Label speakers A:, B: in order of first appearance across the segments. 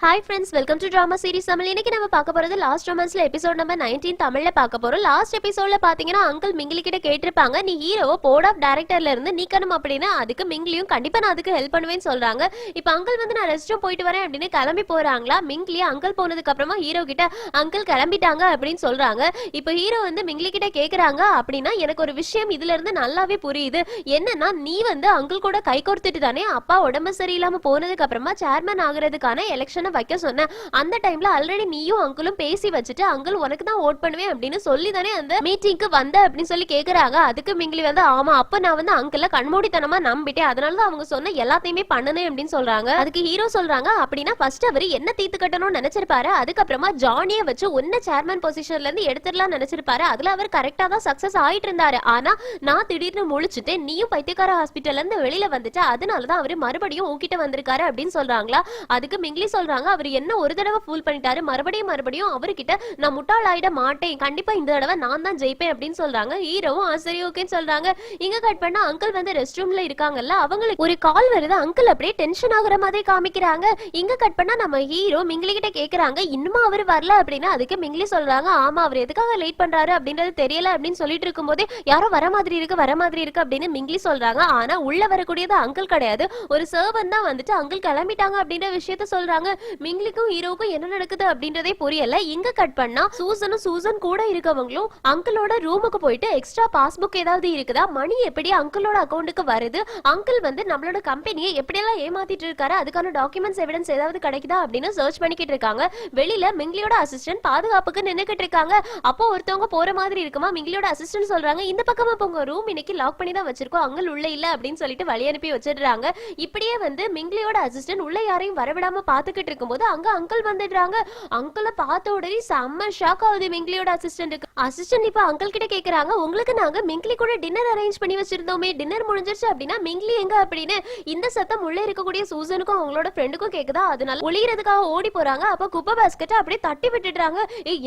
A: Hi friends, welcome to drama series Tamil. இன்னைக்கு நம்ம பார்க்க போறது லாஸ்ட் ரொமான்ஸ்ல எபிசோட் நம்பர் 19 தமிழ்ல பார்க்க போறோம். லாஸ்ட் எபிசோட்ல பாத்தீங்கன்னா அங்கிள் மிங்கிலி கிட்ட கேட்டிருப்பாங்க, நீ ஹீரோவை போர்ட் ஆஃப் டைரக்டர்ல இருந்து நீக்கணும் அப்படின்னு. அதுக்கு மிங்கிலியும் கண்டிப்பா நான் அதுக்கு ஹெல்ப் பண்ணுவேன்னு சொல்றாங்க. இப்போ அங்கிள் வந்து நான் ரெஸ்ட் ரூம் போயிட்டு வரேன் அப்படின்னு கிளம்பி போறாங்களா. மிங்கிலி அங்கிள் போனதுக்கு அப்புறமா ஹீரோ கிட்ட அங்கிள் கிளம்பிட்டாங்க அப்படின்னு சொல்றாங்க. இப்போ ஹீரோ வந்து மிங்கிலி கிட்ட கேக்குறாங்க, அப்படின்னா எனக்கு ஒரு விஷயம் இதுல இருந்து நல்லாவே புரியுது. என்னன்னா நீ வந்து அங்கிள் கூட கை கோர்த்துட்டு தானே அப்பா உடம்பு சரியில்லாம போனதுக்கு அப்புறமா சேர்மன் ஆகுறதுக்கான எலெக்ஷனை வைக்க சொன்ன. அந்த டைம்ல ஆல்ரெடி நீயும் அங்கிளும் பேசி வச்சுட்டு அங்கிள் உனக்கு தான் ஓட் பண்ணுவேன் அப்படின்னு சொல்லி தானே அந்த மீட்டிங்க்கு வந்த அப்படின்னு சொல்லி கேக்குறாங்க. அதுக்கு மிங்கிலி வந்து ஆமா, அப்ப நான் வந்து அங்கிள கண்மூடித்தனமா நம்பிட்டேன், அதனாலதான் அவங்க சொன்ன எல்லாத்தையுமே பண்ணனே அப்படின்னு சொல்றாங்க. அதுக்கு ஹீரோ சொல்றாங்க, அப்படின்னா ஃபர்ஸ்ட் அவர் என்ன தீத்து கட்டணும்னு நினைச்சிருப்பாரு, அதுக்கப்புறமா ஜானிய வச்சு ஒன்னு சேர்மன் பொசிஷன்ல இருந்து எடுத்துடலாம் நினைச்சிருப்பாரு. அதுல அவர் கரெக்டா தான் சக்சஸ் ஆயிட்டு இருந்தாரு. ஆனா நான் திடீர்னு முழிச்சுட்டு நீயும் பைத்தியக்கார ஹாஸ்பிட்டல்ல இருந்து வெளியில வந்துட்டு அதனாலதான் அவரு மறுபடியும் உன்கிட்ட வந்திருக்காரு அப்படின்னு சொல்றாங்களா. அதுக்கு மிங்கிலி சொல்றாங்க, அவர் என்ன ஒரு தடவை ஃபூல் பண்ணிட்டாரு, மறுபடியும் அவர்கிட்ட நான் முட்டாள் ஆயிட மாட்டேன், கண்டிப்பா இந்த தடவை நான் தான் ஜெயிப்பேன் அப்படின்னு சொல்றாங்க. ஹீரோவும் சரி ஓகேன்னு சொல்றாங்க. இங்க கட் பண்ணா அங்கிள் வந்து ரெஸ்ட் ரூம்ல இருக்காங்கல்ல, அவங்களுக்கு ஒரு கால் வருது. அங்கிள் அப்படியே டென்ஷன் ஆகுற மாதிரி காமிக்கிறாங்க. இங்க கட் பண்ணா நம்ம ஹீரோ மிங்கிலி கிட்ட கேக்குறாங்க, இன்னுமா அவர் வரல அப்படின்னா. அதுக்கு மிங்கிலி சொல்றாங்க, ஆமா அவர் எதுக்காக லேட் பண்றாரு அப்படின்றது தெரியல அப்படின்னு சொல்லிட்டு இருக்கும் போதே யாரோ வர மாதிரி இருக்கு அப்படின்னு மிங்கிலி சொல்றாங்க. ஆனா உள்ள வரக்கூடியது அங்கிள் கிடையாது, ஒரு சர்வன் தான் வந்துட்டு அங்கிள் கிளம்பிட்டாங்க அப்படின்ற விஷயத்த சொல்றாங்க. மிங்கிலிக்கும் ஹீரோக்கும் என்ன நடக்குது அப்படின்றதே புரியல. இங்க கட் பண்ணா சூசன் கூட இருக்கவங்களும் அங்கிளோட ரூமுக்கு போயிட்டு எக்ஸ்ட்ரா பாஸ்புக் ஏதாவது இருக்குதா, மணி எப்படி அங்கிளோட அக்கௌண்ட்டுக்கு வருது, அங்கிள் வந்து நம்மளோட கம்பெனியை எப்படியெல்லாம் ஏமாத்திட்டு இருக்காரு, அதுக்கான டாக்குமெண்ட்ஸ் எவிடன்ஸ் ஏதாவது கிடைக்குதா அப்படின்னு சர்ச் பண்ணிக்கிட்டு இருக்காங்க. வெளியில மிங்கிலியோட அசிஸ்டன்ட் பாதுகாப்புக்கு நின்னுக்கிட்டு இருக்காங்க. அப்போ ஒருத்தவங்க போற மாதிரி இருக்குமா. மிங்கிலியோட அசிஸ்டன்ட் சொல்றாங்க, இந்த பக்கமா உங்க ரூம் இன்னைக்கு லாக் பண்ணி தான் வச்சிருக்கோம், அங்கிள் உள்ள இல்ல அப்படின்னு சொல்லிட்டு வழி அனுப்பி வச்சிடுறாங்க. இப்படியே வந்து மிங்கிலியோட அசிஸ்டன்ட் உள்ள யாரையும் வரவிடாம பாத்துக்கிட்டு இருக்கும்போது அங்க அங்கிள் வந்துடுறாங்க. அங்கிளை பார்த்த உடனே செம்ம ஷாக் ஆகுது மிங்கிலியோட அசிஸ்டன்ட்டுக்கு. அசிஸ்டன்ட் இப்ப அங்கிள் கிட்ட கேக்குறாங்க, உங்களுக்கு நாங்க மிங்கிலி கூட டின்னர் அரேஞ்ச் பண்ணி வச்சிருந்தோமே, டின்னர் முடிஞ்சிருச்சு அப்படின்னா மிங்கிலி எங்க அப்படின்னு. இந்த சத்தம் உள்ள இருக்கக்கூடிய சூசனுக்கும் அவங்களோட ஃப்ரெண்டுக்கும் கேக்குதா, அதனால ஒளியறதுக்காக ஓடி போறாங்க. அப்ப குப்பை பாஸ்கெட்டை அப்படியே தட்டி விட்டுடுறாங்க.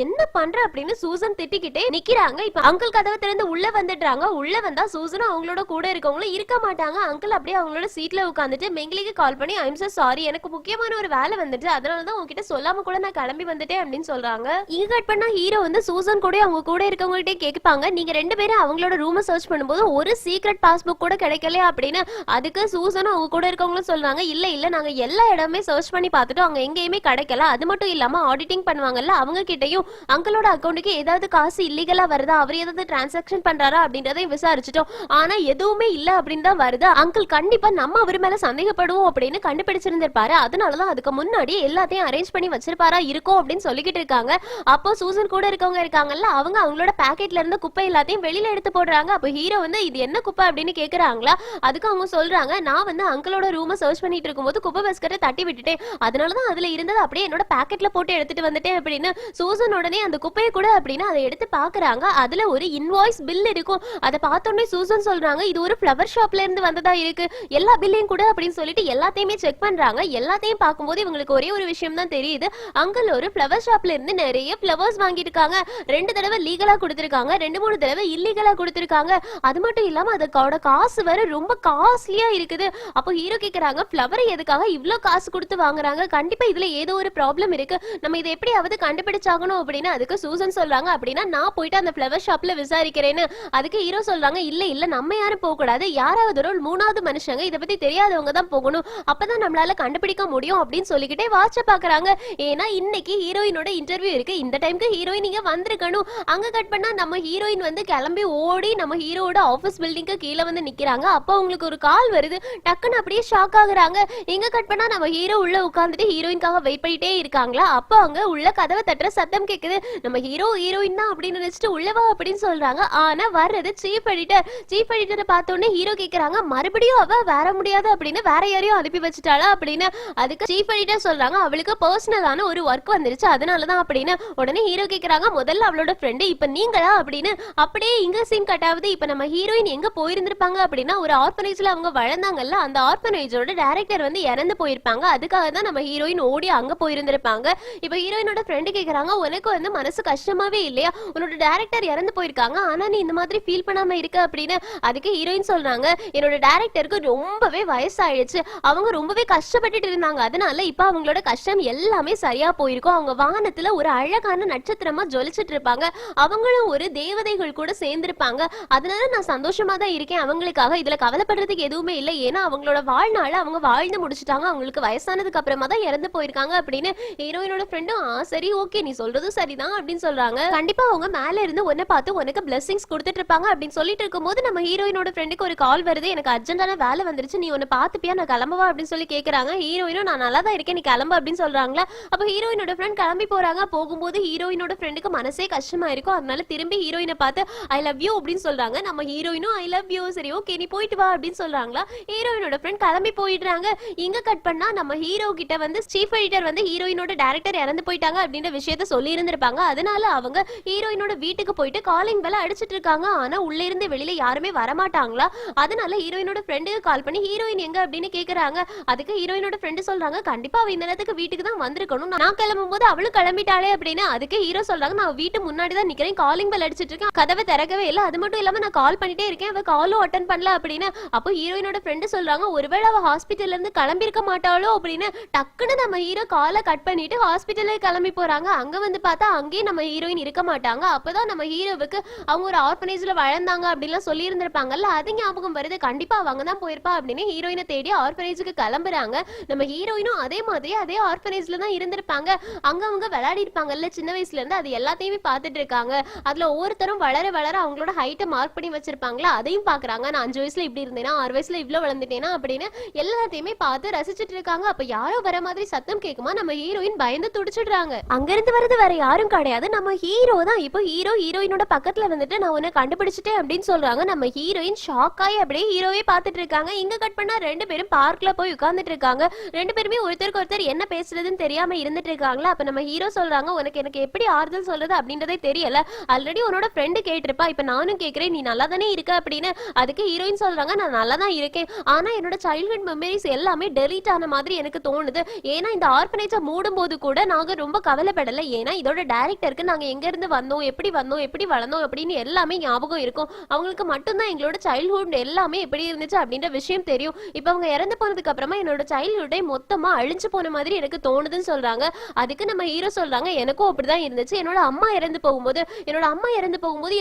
A: என்ன பண்ற அப்படின்னு சூசன் திட்டிக்கிட்டே நிக்கிறாங்க. இப்ப அங்கிள் கதவை திறந்து உள்ள வந்துடுறாங்க. உள்ள வந்தா சூசனும் அவங்களோட கூட இருக்கவங்களும் இருக்க மாட்டாங்க. அங்கிள் அப்படியே அவங்களோட சீட்ல உட்காந்துட்டு மிங்கிலிக்கு கால் பண்ணி, ஐம் சோ சாரி, எனக்கு முக்கியமான ஒரு வேலை வந்துட்டு, அதனாலதான் உங்ககிட்ட சொல்லாம கூட நான் கிளம்பி வந்துட்டேன் அப்படின்னு சொல்றாங்க. இங்க கட் பண்ணா ஹீரோ வந்து சூசன் கூட அவங்க கூட இருக்கவங்ககிட்ட கேட்பாங்க, நீங்க ரெண்டு பேரும் அவங்களோட ரூமை சர்ச் பண்ணும்போது ஒரு சீக்ரெட் பாஸ்புக் கூட கிடைக்கல அப்படின்னு. அதுக்கு சூசனும் அவங்க கூட இருக்கவங்களும் சொல்றாங்க, இல்ல நாங்க எல்லா இடமே சர்ச் பண்ணி பார்த்துட்டோம், அங்க எங்கேயுமே கிடைக்கல. அது மட்டும் இல்லாம ஆடிட்டிங் பண்ணுவாங்கல்ல, அவங்க கிட்டையும் அங்கிளோட அக்கௌண்ட்டுக்கு ஏதாவது காசு இல்லீகலா வருதா, அவர் ஏதாவது டிரான்சாக்சன் பண்றாரா அப்படின்றதையும் விசாரிச்சுட்டோம். ஆனா எதுவுமே இல்ல அப்படின்னு தான் வருது. அங்கிள் கண்டிப்பா நம்ம அவர் மேல சந்தேகப்படுவோம் அப்படின்னு கண்டுபிடிச்சிருந்திருப்பாரு, அதனாலதான் அதுக்கு முன்னாடி எல்லாத்தையும் அரேஞ்ச் பண்ணி வச்சிருப்பாரா இருக்கும் அப்படின்னு சொல்லிக்கிட்டு இருக்காங்க. அப்போ சூசன் கூட இருக்கவங்க இருக்காங்கல்ல, அவங்க அவங்களோட பாக்கெட்ல இருந்து குப்பை எல்லாத்தையும் வெளியில எடுத்து போடுறாங்க. அப்போ ஹீரோ வந்து இது என்ன குப்பை அப்படின்னு கேக்குறாங்களா. அதுக்கு அவங்க சொல்றாங்க, நான் வந்து அங்கிளோட ரூமை சர்ச் பண்ணிட்டு இருக்கும்போது குப்பை பாஸ்கெட்டை தட்டி விட்டுட்டேன், அதனாலதான் அதுல இருந்தது அப்படியே என்னோட பாக்கெட்ல போட்டு எடுத்துட்டு வந்துட்டேன் அப்படின்னு. சூசன் உடனே அந்த குப்பையை கூட அப்படின்னு அதை எடுத்து பாக்குறாங்க. அதுல ஒரு இன்வாய்ஸ் பில் இருக்கும். அதை பார்த்தோன்னே சூசன் சொல்றாங்க, இது ஒரு ஃப்ளவர் ஷாப்ல இருந்து வந்ததா இருக்கு, எல்லா பில்லையும் கூட அப்படின்னு சொல்லிட்டு எல்லாத்தையுமே செக் பண்றாங்க. எல்லாத்தையும் பார்க்கும்போது இவங்களுக்கு ஒரே ஒரு விஷயம் தான் தெரியுது, அங்கிள் ஒரு ஃப்ளவர் ஷாப்ல இருந்து நிறைய ஃப்ளவர்ஸ் வாங்கியிருக்காங்க. 2 தடவை லீகலா கொடுத்திருக்காங்க, 2-3 தடவை இல்லீகலா கொடுத்திருக்காங்க. அது மட்டும் இல்லாம அதோட காசு வேற ரொம்ப காஸ்ட்லியா இருக்குது. அப்போ ஹீரோ கேக்குறாங்க, ஃப்ளவர் எதுக்காக இவ்ளோ காசு கொடுத்து வாங்குறாங்க, கண்டிப்பா இதுல ஏதோ ஒரு ப்ராப்ளம் இருக்கு, நம்ம இதை எப்படியாவது கண்டுபிடிச்சாகணும் அப்படின்னு. அதுக்கு சூசன் சொல்றாங்க, அப்படின்னா நான் போயிட்டு அந்த ஃப்ளவர் ஷாப்ல விசாரிக்கிறேன்னு. அதுக்கு ஹீரோ சொல்றாங்க, இல்ல நம்ம யாரும் போக கூடாது, யாராவது ஒரு 3வது மனுஷங்க இதை பத்தி தெரியாதவங்க தான் போகணும், அப்பதான் நம்மளால கண்டுபிடிக்க முடியும் அப்படின்னு சொல்லிக்கிட்டே வாட்ச பாக்குறாங்க. ஏன்னா இன்னைக்கு ஹீரோயினோட இன்டர்வியூ இருக்கு, இந்த டைம்க்கு ஹீரோயின் நீங்க வந்திருக்கணும். அங்க கட் பண்ணா நம்ம ஹீரோயின் வந்து கிளம்பி ஓடி நம்ம ஹீரோட ஆபீஸ் பில்டிங்க்கு கீழே வந்து நிக்கிறாங்க. அப்போ அவங்களுக்கு ஒரு கால் வருது, டக்குன்னு அப்படியே ஷாக் ஆகுறாங்க. இங்க கட் பண்ணா நம்ம ஹீரோ உள்ள உட்கார்ந்துட்டு ஹீரோயின்காக வெயிட் பண்ணிட்டே இருக்காங்களா. அப்போ அங்க உள்ள கதவை தட்டுற சத்தம் கேக்குது. நம்ம ஹீரோயின் தான் அப்படின்னு நினைச்சிட்டு உள்ளவா அப்படின்னு சொல்றாங்க. ஆனா வர்றது சீஃப் எடிட்டரை பார்த்தோன்னே ஹீரோ கேக்குறாங்க, மறுபடியும் அவ வர முடியாது அப்படின்னு வேற யாரையும் அனுப்பி வச்சுட்டாளா அப்படின்னு. அதுக்கு சீஃப் எடிட்டர் சொல்றாங்க, அவளுக்கு பர்சனலான ஒரு ஒர்க் வந்துருச்சு அதனாலதான் அப்படின்னு. உடனே ஹீரோ கேக்குறாங்க, முதல்ல அவளோட ஃப்ரெண்டு, இப்ப நீங்களா அப்படின்னு. அப்படியே இங்க சீன் கட் ஆகுது. இப்ப நம்ம ஹீரோயின் எங்க போயிருந்திருப்பாங்க அப்படின்னா, ஒரு ஆர்பனேஜ்ல அவங்க வளர்ந்தாங்கல்ல, அந்த ஆர்பனேஜோட டைரக்டர் வந்து இறந்து போயிருப்பாங்க, அதுக்காக தான் நம்ம ஹீரோயின் ஓடி அங்க போயிருந்திருப்பாங்க. இப்ப ஹீரோயினோட ஃப்ரெண்டு கேக்குறாங்க, உனக்கு வந்து மனசு கஷ்டமாவே இல்லையா, உன்னோட டைரக்டர் இறந்து போயிருக்காங்க, ஆனா நீ இந்த மாதிரி ஃபீல் பண்ணாம இருக்க அப்படின்னு. அதுக்கு ஹீரோயின் சொல்றாங்க, என்னோட டைரக்டருக்கு ரொம்பவே வயசாயிடுச்சு, அவங்க ரொம்பவே கஷ்டப்பட்டுட்டு இருந்தாங்க, அதனால இப்ப அவங்களோட கஷ்டம் எல்லாமே சரியா போயிருக்கும். அவங்க வானத்துல ஒரு அழகான நட்சத்திரமா ஜொலிச்சிட்டு இருப்பாங்க. அவங்களும் ஒரு தேவதைகள் கூட சேர்ந்திருப்பாங்க. அதனால நான் சந்தோஷமா தான் இருக்கேன் அவங்களுக்காக. இதுல கவலைப்படுறதுக்கு எதுவுமே இல்லை. ஏன்னா அவங்களோட வாழ்நாள அவங்க வாழ்ந்து முடிச்சுட்டாங்க. அவங்களுக்கு வயசானதுக்கு அப்புறமா தான் இறந்து போயிருக்காங்க அப்படின்னு ஹீரோயினோட ஃப்ரெண்டும் சரி ஓகே நீ சொல்றதும் சரிதான் அப்படின்னு சொல்றாங்க. கண்டிப்பா அவங்க மேல இருந்து உன்னை பார்த்து உனக்கு பிளெஸிங்ஸ் கொடுத்துட்டு இருப்பாங்க அப்படின்னு சொல்லிட்டு இருக்கும்போது நம்ம ஹீரோயினோட ஃப்ரெண்டுக்கு ஒரு கால் வருது. எனக்கு அர்ஜென்டான வேலை வந்துருச்சு, நீ உன்னை பார்த்துப்பியா, நான் கிளம்பவா அப்படின்னு சொல்லி கேக்குறாங்க. ஹீரோயினும் நான் நல்லா தான் இருக்கேன், நீ கிளம்பு அப்படின்னு சொல்றாங்களா. அப்ப ஹீரோயினோட ஃப்ரெண்ட் கிளம்பி போறாங்க. போகும்போது ஹீரோயினோட ஃப்ரெண்டுக்கு மனசே கஷ்டமா இருக்கும். அதனால திரும்பி ஹீரோயினை பார்த்து ஐ லவ் யூ அப்படின்னு சொல்றாங்க. நம்ம ஹீரோயினும் ஐ லவ் யூ, சரி ஓகே நீ போயிட்டு வா அப்படின்னு சொல்றாங்களா. ஹீரோயினோட ஃப்ரெண்ட் கிளம்பி போயிடுறாங்க. இங்க கட் பண்ணா நம்ம ஹீரோ கிட்ட வந்து சீஃப் எடிட்டர் வந்து ஹீரோயினோட டைரக்டர் இறந்து போயிட்டாங்க அப்படின்ற விஷயத்த சொல்லி இருந்திருப்பாங்க. அதனால அவங்க ஹீரோயினோட வீட்டுக்கு போயிட்டு காலிங் பெல் அடிச்சிட்டு இருக்காங்க. ஆனா உள்ள இருந்து வெளியில யாருமே வரமாட்டாங்களா. அதனால ஹீரோயினோட ஃப்ரெண்டுக்கு கால் பண்ணி ஹீரோயின் எங்க அப்படின்னு கேக்குறாங்க. அதுக்கு ஹீரோயினோட ஃப்ரெண்டு சொல்றாங்க கண்டிப்பா அவ இந்த நேரத்துக்கு வீட்டுக்கு தான் வந்திருக்கணும், நான் கிளம்பும் போது அவளும் கிளம்பிட்டாளே அப்படின்னு. அதுக்கு ஹீரோ சொல்றாங்க நான் வீட்டு முன்னாடி தான் நிக்கிறேன், காலிங் பெல் அடிச்சிட்டு இருக்கேன், கதவை திறக்கவே இல்லை, அது மட்டும் இல்லாம நான் கால் பண்ணிட்டே இருக்கேன், அவ காலும் அட்டன் பண்ணல அப்படின்னு. அப்போ ஹீரோயினோட ஃப்ரெண்டு சொல்றாங்க ஒருவேளை அவ ஹாஸ்பிட்டல்ல இருந்து கிளம்பி இருக்க மாட்டாளோ அப்படின்னு. டக்குன்னு நம்ம ஹீரோ காலை கட் பண்ணிட்டு ஹாஸ்பிட்டல்ல கிளம்பி போறாங்க. அங்க வந்து பார்த்தா அங்கேயே நம்ம ஹீரோயின் இருக்க மாட்டாங்க. அப்பதான் நம்ம ஹீரோவுக்கு அவங்க ஒரு ஆர்ஃபனேஜ்ல வளர்ந்தாங்க அப்படின்லாம் சொல்லி இருந்திருப்பாங்கல்ல, அது ஞாபகம் வருது. கண்டிப்பா அவங்க தான் போயிருப்பா அப்படின்னு ஹீரோயினை தேடி ஆர்ஃபனேஜுக்கு கிளம்புறாங்க. நம்ம ஹீரோயினும் அதே மாதிரி அதே ஆர்ஃபனேஜ்ல தான் இருந்திருப்பாங்க. அங்க அவங்க விளையாடி இருப்பாங்கல்ல சின்ன வயசுல இருந்து, அது எல்லாத்தையுமே பார்த்துட்டு இருக்காங்க. அதுல ஒவ்வொருத்தரும் வளர வளர அவங்களோட ஹைட்டை மார்க் பண்ணி வச்சிருப்பாங்களா, அதையும் பாக்குறாங்க. நான் 5 வயசுல இப்படி இருந்தேனா, 6 வயசுல இவ்வளவு வளர்ந்துட்டேனா அப்படின்னு எல்லாத்தையுமே பார்த்து ரசிச்சுட்டு இருக்காங்க. அப்ப யாரோ வர மாதிரி சத்தம் கேக்குமா, நம்ம ஹீரோயின் பயந்து துடிச்சிடுறாங்க. அங்க இருந்து வரது வேற யாரும் கிடையாது, நம்ம ஹீரோ தான். இப்போ ஹீரோயினோட பக்கத்துல வந்துட்டு நான் உன்னை கண்டுபிடிச்சிட்டேன் அப்படின்னு சொல்றாங்க. நம்ம ஹீரோயின் ஷாக் ஆகி அப்படியே ஹீரோவே பார்த்துட்டு இருக்காங்க. இங்க கட் பண்ணா 2 பேரும் பார்க்ல போய் உட்கார்ந்துட்டு இருக்காங்க. 2 பேருமே ஒருத்தருக்கு ஒருத்தர் என்ன பேசுறதுன்னு தெரியாம இருந்துட்டு இருக்காங்களா. அப்ப நம்ம ஹீரோ சொல்றாங்க உனக்கு எனக்கு எப்படி ஆறுதல் சொல்றது அப்படின்றதே தெரியல, ஆல்ரெடி உன்னோட ஃப்ரெண்டு கேட்டிருப்பா, இப்ப நானும் கேட்கிறேன் நீ நல்லா தானே இருக்க அப்படின்னு. அதுக்கு ஹீரோயின் சொல்றாங்க நான் நல்லா தான் இருக்கேன், ஆனா என்னோட சைல்ட்ஹுட் மெமரிஸ் எல்லாமே டெலீட் ஆன மாதிரி எனக்கு தோணுது. ஏன்னா இந்த ஆர்ஃபனேஜை மூடும் போது கூட நாங்க ரொம்ப கவலைப்படல. ஏன்னா இதோட டைரக்டருக்கு நாங்க எங்க இருந்து வந்தோம், எப்படி வளர்ந்தோம் அப்படின்னு எல்லாமே ஞாபகம் இருக்கும். அவங்களுக்கு மட்டும்தான் எங்களோட சைல்ட்ஹுட் எல்லாமே எப்படி இருந்துச்சு அப்படின்ற விஷயம் தெரியும். இப்ப அவங்க இறந்து போனதுக்கு அப்புறமா என்னோட சைல்ட்ஹுட்டை மொத்தமா அழிஞ்சு போன மாதிரி எனக்கு தோணுதுன்னு சொல்றாங்க. அதுக்கு நம்ம ஹீரோ சொல்றாங்க எனக்கும் அப்படிதான் இருந்துச்சு. என்னோட அம்மா இறந்து போகும்போது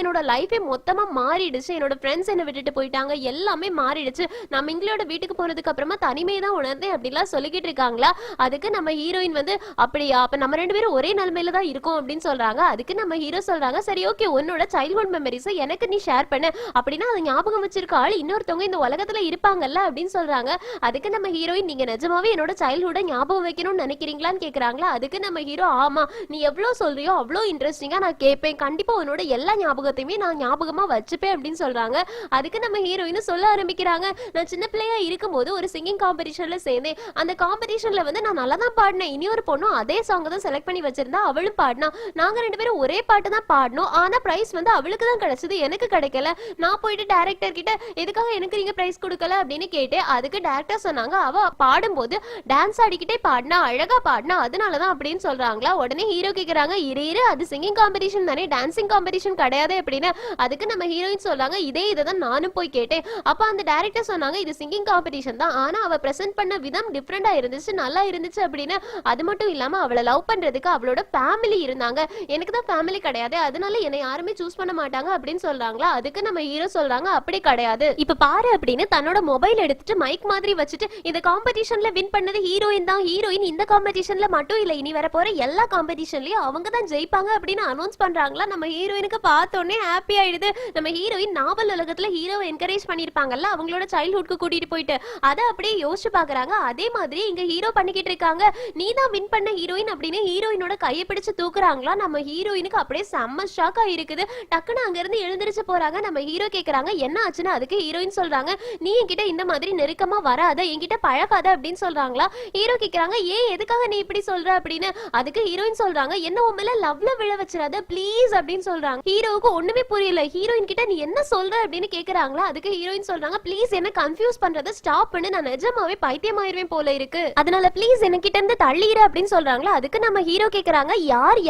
A: என்னோட லைஃபே மொத்தமா மாறிடுச்சு. என்னோட ஃப்ரெண்ட்ஸ் என்ன விட்டுட்டு போயிட்டாங்க, எல்லாமே மாறிடுச்சு. நம்ம எங்களோட வீட்டுக்கு போனதுக்கு அப்புறமா தனிமையை தான் உணர்ந்தேன் அப்படிலாம் சொல்லிக்கிட்டு இருக்காங்களா. அதுக்கு நம்ம ஹீரோயின் வந்து அப்படியா, அப்ப நம்ம 2 பேரும் ஒரே நிலைமையில தான் இருக்கோம் அப்படின்னு சொல்றாங்க. அதுக்கு நம்ம ஹீரோ சொல்றாங்க சரி ஓகே உன்னோட சைல்ட்ஹுட் மெமரிஸ் எனக்கு நீ ஷேர் பண்ணு, அப்படின்னா அதை ஞாபகம் வச்சிருக்க ஆள் இன்னொருத்தவங்க இந்த உலகத்துல இருப்பாங்கல்ல அப்படின்னு சொல்றாங்க. அதுக்கு நம்ம ஹீரோயின் நீங்க நிஜமாவே என்னோட சைல்ட்ஹுட்டை ஞாபகம் வைக்கணும்னு நினைக்கிறீங்களான்னு கேக்குறாங்களா. அதுக்கு நம்ம ஹீரோ ஆமா நீ எவ்வளவு சொல்றியோ அவ்வளோ இன்ட்ரெஸ்டிங்கா நான் கேட்பேன், கண்டிப்பா உன்னோட எல்லா ஞாபகத்தையுமே நான் ஞாபகமா வச்சுப்பேன் அப்படின்னு சொல்றாங்க. அதுக்கு நம்ம ஹீரோயின் சொல்ல ஆரம்பிக்கிறாங்க நான் சின்ன பிள்ளையா இருக்கும்போது ஒரு சிங்கிங் காம்படிஷன்ல சேர்ந்தேன். அந்த காம்படிஷன்ல வந்து நான் நல்லா தான் பாடினேன். இனி ஒரு பொண்ணும் அதே சாங் தான் செலக்ட் பண்ணி வச்சிருந்தா, அவளும் பாடினா. நாங்க 2 பேரும் ஒரே பாட்டு தான் பாடணும். ஆனா பிரைஸ் வந்து அவளுக்கு தான் கிடைச்சது, எனக்கு கிடைக்கல. நான் போயிட்டு டைரக்டர் கிட்ட எதுக்காக எனக்கு நீங்க பிரைஸ் கொடுக்கல அப்படின்னு கேட்டேன். அதுக்கு டைரக்டர் சொன்னாங்க அவ பாடும்போது டான்ஸ் ஆடிக்கிட்டே பாடினா, அழகா பாடினா, அதனாலதான் அப்படின்னு சொல்றாங்களா. உடனே ஹீரோ கேக்குறாங்க இரு அது சிங்கிங் காம்படிஷன் தானே, டான்சிங் காம்படிஷன் கிடையாது அப்படின்னு. அதுக்கு நம்ம ஹீரோயின் சொல்றாங்க இதைதான் நானும் போய் கேட்டேன். அப்ப அந்த டைரக்டர் சொன்னாங்க இது சிங்கிங் காம்படிஷன் தான், ஆனா அவ பிரசன்ட் பண்ண விதம் டிஃபரெண்டா இருந்துச்சு, நல்லா இருந்துச்சு அப்படின்னு. அது மட்டும் இல்லாம அவளை லவ் பண்றதுக்கு அவளோட ஃபேமிலி இருந்தாங்க, எனக்கு தான் ஃபேமிலி கிடையாது, அதனால என்னை யாருமே சூஸ் பண்ண மாட்டாங்க அப்படின்னு சொல்றாங்களா. அதுக்கு நம்ம ஹீரோ சொல்றாங்க அப்படி கிடையாது, இப்ப பாரு அப்படின்னு தன்னோட மொபைல் எடுத்துட்டு மைக் மாதிரி வச்சுட்டு இந்த காம்படிஷன்ல வின் பண்ணது ஹீரோயின் தான், ஹீரோயின் இந்த காம்படிஷன்ல மட்டும் இல்ல இனி வர போற எல்லா காம்படிஷன்லயும் அவங்க தான் ஜெயிப்பாங்க அப்படின்னு அனௌன்ஸ் பண்றாங்களா. நம்ம ஹீரோயினுக்கு பார்த்தோன்னே ஹாப்பி ஆயிடுது. நம்ம ஹீரோயின் நாவல் உலகத்துல ஹீரோ என்கரேஜ் பண்ணிருப்பாங்கல்ல அவங்களோட சைல்ட்ஹுட்க்கு கூட்டிட்டு போயிட்டு, அதை அப்படியே யோசிச்சு பாக்குறாங்க. அதே மாதிரி இங்க ஹீரோ பண்ணிக்கிட்டு இருக்காங்க, நீ தான் வின் பண்ண ஹீரோயின் அப்படின்னு ஹீரோயினோட கையை பிடிச்சு தூக்குறாங்களா. நம்ம ஹீரோயினுக்கு அப்படியே செம்ம ஷாக்கா இருக்குது. டக்குன்னு அங்க இருந்து எழுந்திருச்சு போறாங்க. நம்ம ஹீரோ கேக்குறாங்க என்ன ஆச்சுன்னு. அதுக்கு ஹீரோயின் சொல்றாங்க நீ என்கிட்ட இந்த மாதிரி நெருக்கமா வராத, என்கிட்ட பழகாத அப்படின்னு சொல்றாங்களா. ஹீரோ கேக்குறாங்க ஏன் எதுக்காக நீ இப்படி சொல்ற அப்படின்னு. அதுக்கு ஹீரோயின் சொல்றாங்க என்ன உண்மையில லவ்ல விழ வச்சிடாத ப்ளீஸ் அப்படின்னு சொல்றாங்க. ஹீரோவுக்கு ஒண்ணுமே புரியல, ஹீரோயின் கிட்ட நீ என்ன சொல்ற அப்படின்னு கேக்குறாங்களா. அதுக்கு ஹீரோயின் சொல்றாங்க ப்ளீஸ் என்ன கன்ஃபியூஸ் பண்றத ஸ்டாப் பண்ணு, நான் நிஜமாவே பைத்தியமாயிருவேன் போல இருக்கு, அதனால ப்ளீஸ் என்கிட்ட இருந்து தள்ளிடு அப்படின்னு சொல்றாங்களா. அதுக்கு நம்ம ஹீரோ கேக்குறாங்க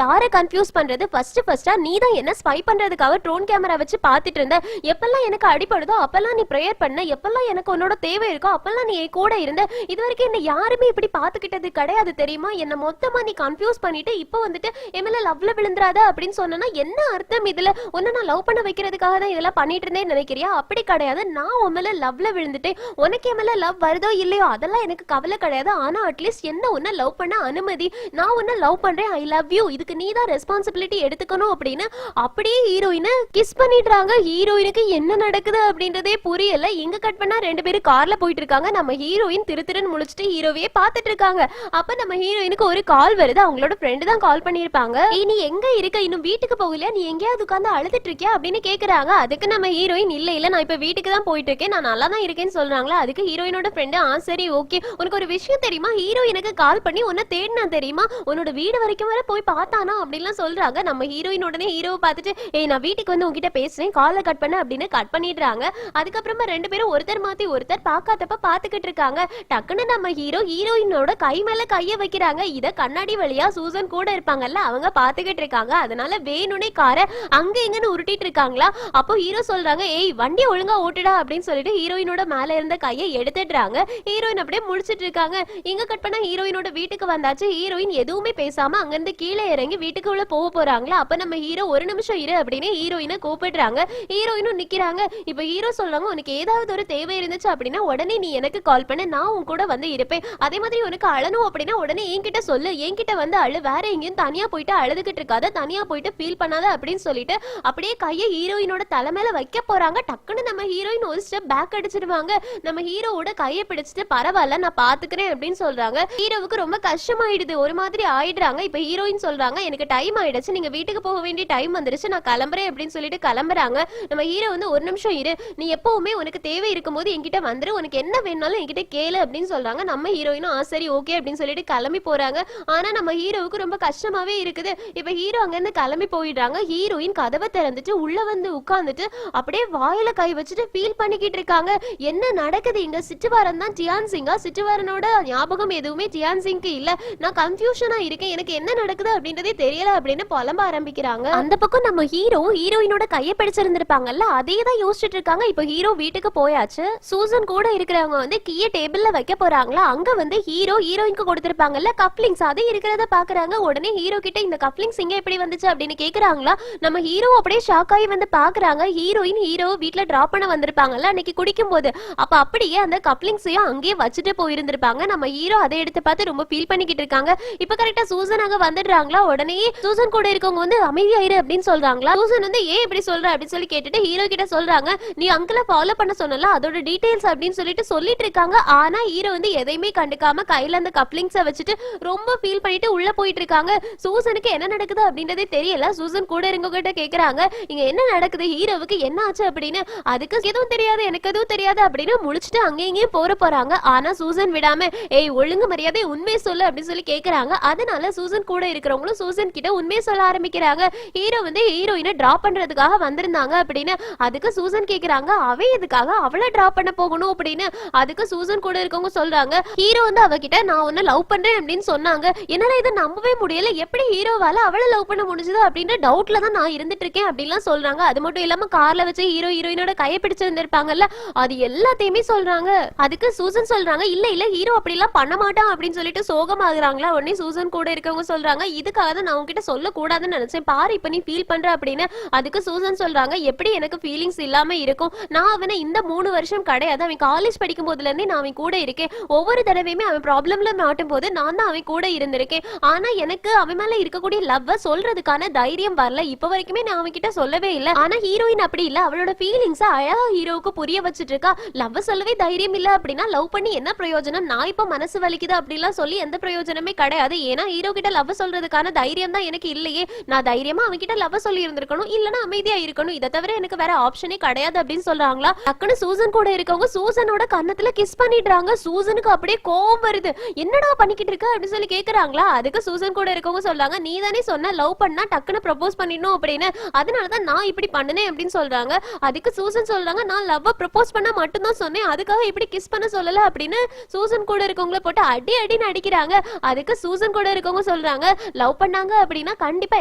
A: யாரை கன்ஃபியூஸ் பண்றது, ஃபர்ஸ்டா நீ தான் என்ன ஸ்பை பண்றதுக்காக ட்ரோன் கேமரா வச்சு பாத்துட்டு இருந்த, எப்பெல்லாம் எனக்கு அடிபடுதோ அப்பெல்லாம் நீ பிரேயர் பண்ண, எப்பெல்லாம் எனக்கு உன்னோட தேவை இருக்கோ அப்பெல்லாம் நீ கூட இருந்த, இது வரைக்கும் என்ன யாருமே இப்படி பார்த்தது பாத்துக்கிட்டது கிடையாது தெரியுமா? என்ன மொத்தமா நீ கன்ஃபியூஸ் பண்ணிட்டு இப்ப வந்துட்டு எம்எல்ஏ லவ்ல விழுந்துராத அப்படின்னு சொன்னா என்ன அர்த்தம்? இதுல உன்ன நான் லவ் பண்ண வைக்கிறதுக்காக தான் இதெல்லாம் பண்ணிட்டு இருந்தேன்னு நினைக்கிறியா? அப்படி கிடையாது. நான் உண்மையில லவ்ல விழுந்துட்டேன். உனக்கு எம்எல்ஏ லவ் வருதோ இல்லையோ அதெல்லாம் எனக்கு கவலை கிடையாது. ஆனா அட்லீஸ்ட் என்ன உன்ன லவ் பண்ண அனுமதி. நான் உன்ன லவ் பண்றேன், ஐ லவ் யூ, இதுக்கு நீ தான் ரெஸ்பான்சிபிலிட்டி எடுத்துக்கணும் அப்படின்னு அப்படியே ஹீரோயினை கிஸ் பண்ணிடுறாங்க. ஹீரோயினுக்கு என்ன நடக்குது அப்படின்றதே புரியல. எங்க கட் பண்ணா ரெண்டு பேரும் கார்ல போயிட்டு இருக்காங்க. நம்ம ஹீரோயின் திருத்திருன்னு முழிச்சிட்டு ஹீரோவையே பாத்துட்டு இருக்காங்க. அப்ப நம்ம ஹீரோயினுக்கு ஒரு கால் வருது. அவங்களோட ஃப்ரெண்டு தான் கால் பண்ணிருப்பாங்க. நீ எங்க இருக்க, இன்னும் வீட்டுக்கு போகலையா, நீ எங்கேயாவது உட்காந்து அழுதுட்டு இருக்கியா அப்படின்னு கேக்குறாங்க. அதுக்கு நம்ம ஹீரோயின் இல்ல நான் இப்ப வீட்டுக்கு தான் போயிட்டு இருக்கேன், நான் நல்லா தான் இருக்கேன்னு சொல்றாங்களா. அதுக்கு ஹீரோயினோட ஃப்ரெண்டு சரி ஓகே, உனக்கு ஒரு விஷயம் தெரியுமா, ஹீரோ எனக்கு கால் பண்ணி உன்னை தேடினா தெரியுமா, உன்னோட வீடு வரைக்கும் வர போய் பார்த்தானா அப்படின்லாம் சொல்றாங்க. நம்ம ஹீரோயின் உடனே ஹீரோவை பார்த்துட்டு ஏய் நான் வீட்டுக்கு வந்து உங்ககிட்ட பேசுறேன், காலை கட் பண்ண அப்படின்னு கட் பண்ணிடுறாங்க. அதுக்கப்புறமா ரெண்டு பேரும் ஒருத்தர் மாத்தி ஒருத்தர் பார்க்காதப்ப பாத்துக்கிட்டு இருக்காங்க. டக்குன்னு நம்ம ஹீரோயினோட கை மேல கைய வைக்கிறாங்க. இத கண்ணாடி வழியா சூசன் கூட இருப்பாங்கல்ல அவங்க பாத்துக்கிட்டு இருக்காங்க. அதனால வேணுனே காரை அங்க எங்கன்னு உருட்டிட்டு இருக்காங்களா. அப்போ ஹீரோ சொல்றாங்க ஏய் வண்டி ஒழுங்கா ஓட்டுடா அப்படின்னு சொல்லிட்டு ஹீரோயினோட மேல இருந்த கையை எடுத்துடுறாங்க. ஹீரோயின் அப்படியே முடிச்சிட்டு இருக்காங்க. இங்க கட் பண்ணா ஹீரோயினோட வீட்டுக்கு வந்தாச்சு. ஹீரோயின் எதுவுமே பேசாம அங்கிருந்து கீழே இறங்கி வீட்டுக்கு உள்ள போக போறாங்களா. அப்ப நம்ம ஹீரோ ஒரு நிமிஷம் இரு அப்படின்னு ஹீரோயினை கூப்பிடுறாங்க. ஹீரோயினும் நிக்கிறாங்க. இப்ப ஹீரோ சொல்றாங்க உனக்கு ஏதாவது ஒரு தேவை இருந்துச்சு அப்படின்னா உடனே நீ எனக்கு கால் பண்ண, நான் உன் கூட வந்து இருப்பேன். அதே மாதிரி உனக்கு அழணும் அப்படின்னா உடனே என்கிட்ட சொல்லு, என்கிட்ட வந்து அழு, வேற எங்கேயும் தனியா போயிட்டு அழுதுகிட்டு இருக்காத, தனியா போயிட்டு ஃபீல் பண்ணாத அப்படின்னு சொல்லிட்டு அப்படியே கையை ஹீரோயினோட தலைமையில வைக்க போறாங்க. டக்குன்னு நம்ம ஹீரோயின் ஒரு ஸ்டெப் பேக் அடிச்சிடுவாங்க. நம்ம ஹீரோவோட கையை பிடிச்சிட்டு பரவாயில்ல நான் பாத்துக்கிறேன் அப்படின்னு சொல்றாங்க. ஹீரோவுக்கு ரொம்ப கஷ்டமாயிடுது, ஒரு மாதிரி ஆயிடுறாங்க. இப்ப ஹீரோயின் சொல்றாங்க எனக்கு டைம் ஆயிடுச்சு, நீங்க வீட்டுக்கு போக வேண்டிய டைம் வந்துருச்சு, நான் கிளம்புறேன் அப்படின்னு சொல்லிட்டு கிளம்புறாங்க. நம்ம ஹீரோ வந்து ஒரு நிமிஷம் இரு, நீ எப்பவுமே உனக்கு தேவை இருக்கும்போது என்கிட்ட வந்துரு, உனக்கு என்ன வேணாலும் என்கிட்ட கேளு அப்படின்னு சொல்றாங்க. நம்ம ஹீரோயினும் சரி ஓகே அப்படின்னு சொல்லிட்டு கிளம்பி போறாங்க. ஆனா நம்ம ஹீரோவுக்கு ரொம்ப கஷ்டமாவே இருக்குது. இப்ப ஹீரோ அங்க இருந்து கிளம்பி போயிடுறாங்க. ஹீரோயின் கதவை திறந்துட்டு உள்ள வந்து உட்கார்ந்துட்டு அப்படியே வாயில கை வச்சுட்டு ஃபீல் பண்ணிக்கிட்டு இருக்காங்க. என்ன நடக்குது இங்க? சிட்டுவாரன் தான் ஜியான் சிங்கா? சிட்டுவாரனோட ஞாபகம் எதுவுமே ஜியான் சிங்க்கு இல்ல, நான் கன்ஃபியூஷனா இருக்கேன், எனக்கு என்ன நடக்குது அப்படின்றதே தெரியல அப்படின்னு புலம்ப ஆரம்பிக்கிறாங்க. அந்த பக்கம் நம்ம ஹீரோயினோட கையை பிடிச்சிருந்திருப்பாங்கல்ல அதே தான் யோசிச்சுட்டு இருக்காங்க. இப்ப ஹீரோ வீட்டுக்கு போயாச்சு. சூசன் கூட இருக்கிறவங்க வந்து கீயை டேபிள்ல வைக்க போறாங்களா. அங்க வந்து ஹீரோயினுக்கு கொடுத்திருப்பாங்கல்ல கப்லிங்ஸ், அது இருக்கிறத பாக்குறாங்க. உடனே ஹீரோ கிட்ட இந்த கப்லிங்ஸ் இங்க எப்படி வந்துச்சு அப்படின்னு கேக்குறாங்களா. நம்ம ஹீரோ அப்படியே ஷாக் ஆகி வந்து பாக்குறாங்க. ஹீரோயின் வீட்ல டிராப் பண்ண வந்திருப்பாங்கல்ல அன்னைக்கு குடிக்கும் போது, அப்ப அப்படியே அந்த கப்லிங்ஸையும் அங்கேயே வச்சுட்டு போயிருந்திருப்பாங்க. நம்ம ஹீரோ அதை எடுத்து பார்த்து ரொம்ப ஃபீல் பண்ணிக்கிட்டு இருக்காங்க. இப்ப கரெக்டா சூசன் அங்க வந்துடுறாங்களா. உடனே சூசன் கூட இருக்கவங்க வந்து அமைதியாயிரு அப்படின்னு சொல்றாங்களா. சூசன் வந்து ஏன் இப்படி சொல்ற அப்படின்னு சொல்லி கேட்டுட்டு ஹீரோ கிட்ட சொல்றாங்க நீ அங்கிள ஃபாலோ பண்ண சொன்னல அதோட டீடைல்ஸ் அப்படின்னு சொல்லிட்டு இருக்காங்க. ஆனா ஹீரோ வந்து எதையுமே கண்டுக்காம கையில அந்த கப்லிங்ஸை வச்சுட்டு ரொம்ப ஃபீல் பண்ணிட்டு உள்ள போயிட்டு இருக்காங்க. சூசனுக்கு என்ன நடக்குது அப்படின்றதே தெரியல. சூசன் கூட இருங்ககிட்ட கேக்குறாங்க இங்க என்ன நடக்குது, ஹீரோவுக்கு என்ன ஆச்சு அப்படின்னு. அதுக்கு எதுவும் தெரியாது, எனக்கு எதுவும் தெரியாது அப்படின்னு முடிச்சுட்டு அங்கேயும் போறாங்க. ஆனா சூசன் விடாம ஏய் ஒழுங்கு மரியாதை உண்மையை சொல்லு அப்படின்னு சொல்லி கேக்குறாங்க. அதனால சூசன் கூட இருக்கிறவங்களும் சூசன் கிட்ட உண்மையை சொல்ல ஆரம்பிக்கிறாங்க. ஹீரோ வந்து ஹீரோயினை டிராப் பண்றதுக்காக வந்திருந்தாங்க அப்படின்னு. அதுக்கு சூசன் கேக்குறாங்க அவ எதுக்காக அவளை டிராப் பண்ண போகணும் அப்படின்னு. அதுக்கு சூசன் கூட இருக்கவங்க சொல்றாங்க ஹீரோ வந்து அவகிட்ட நான் உன்னை லவ் பண்றேன் அப்படின்னு சொன்னாங்க. என்னால இதை நம்பவே முடியல, எப்படி ஹீரோவால அவளை லவ் பண்ண முடிஞ்சது அப்படின்ற டவுட்ல தான் நான் இருந்துட்டு இருக்கேன் அப்படின்லாம் சொல்றாங்க. அது மட்டும் இல்லாம கார்ல வச்சு ஹீரோயினோட கையை பிடிச்சிருந்திருப்பாங்கல்ல அது எல்லாத்தையுமே சொல்றாங்க. அதுக்கு சூசன் சொல்றாங்க இல்ல ஹீரோ அப்படி எல்லாம் பண்ண மாட்டான் அப்படின்னு சொல்லிட்டு சோகமாகறாங்களா. உடனே சூசன் கூட இருக்கவங்க சொல்றாங்க இதுக்காக தான் நான் உன்கிட்ட சொல்ல கூடாதுன்னு நினைச்சேன், பாரு இப்ப நீ ஃபீல் பண்ற அப்படின்னு. அதுக்கு சூசன் சொல்றாங்க எப்படி எனக்கு ஃபீலிங்ஸ் இல்லாம இருக்கும், நான் அவனை இந்த 3 வருஷம் கிடையாது, அவன் காலேஜ் படிக்கும் போதுல இருந்தே நான் அவன் கூட இருக்கேன், ஒவ்வொரு தடவையுமே அவன் ப்ராப்ளம்ல மாட்டும் போது நான் தான் அவன் கூட இருந்திருக்கேன். ஆனா எனக்கு அவன் மேல இருக்கக்கூடிய லவ் சொல்றதுக்கான தைரியம் வரல, இப்ப வரைக்குமே நான் அவன் கிட்ட சொல்லவே இல்லை. ஆனா ஹீரோயின் அப்படி இல்ல, அவளோட ஃபீலிங்ஸ் அழகா ஹீரோவுக்கு புரிய வச்சுட்டு இருக்கா. லவ் சொல்லவே தைரியம் இல்ல அப்படின்னா லவ் பண்ணி என்ன பிரயோஜனம், நான் இப்ப மனசு வலிக்குது அப்படிலாம் சொல்லி எந்த பிரயோஜனமே கிடையாது. ஏன்னா ஹீரோ கிட்ட லவ் சொல்றதுக்கான தைரியம் தான் எனக்கு இல்லையே, நான் தைரியமா அவன் கிட்ட லவ் சொல்லி இருந்திருக்கணும், இல்லனா அமைதியா இருக்கணும், இதை தவிர எனக்கு வேற ஆப்ஷனே கிடையாது அப்படின்னு சொல்றாங்களா. டக்குன்னு சூசன் கூட இருக்கவங்க சூசனோட கன்னத்துல கிஸ் பண்ணிடுறாங்க. சூசனுக்கு அப்படியே கோவம் வருது, என்னடா பண்ணிக்கிட்டு இருக்க அப்படின்னு சொல்லி கேக்குறாங்களா. அதுக்கு சூசன் கூட இருக்கவங்க சொல்றாங்க நீ தானே சொன்ன லவ் பண்ணா டக்குன்னு ப்ரப்போஸ் பண்ணிடணும் அப்படின்னு, அதனாலதான் நான் இப்படி பண்ணனேன் அப்படின்னு சொல்றாங்க. அதுக்கு சூசன் சொல்றாங்க நான் லவ் ப்ரப்போஸ் பண்ண மட்டும்தான் சொன்னேன், அதுக்காக இப்படி கிஸ் பண்ண சொல்லல அப்படின்னு சூசன் கூட இருக்கவங்கள போட்டு அடின்னு அடிக்கிறாங்க. அதுக்கு சூசன் கூட இருக்கவங்க சொல்றாங்க லவ் பண்ணாங்க அப்படின்னா கண்டிப்பா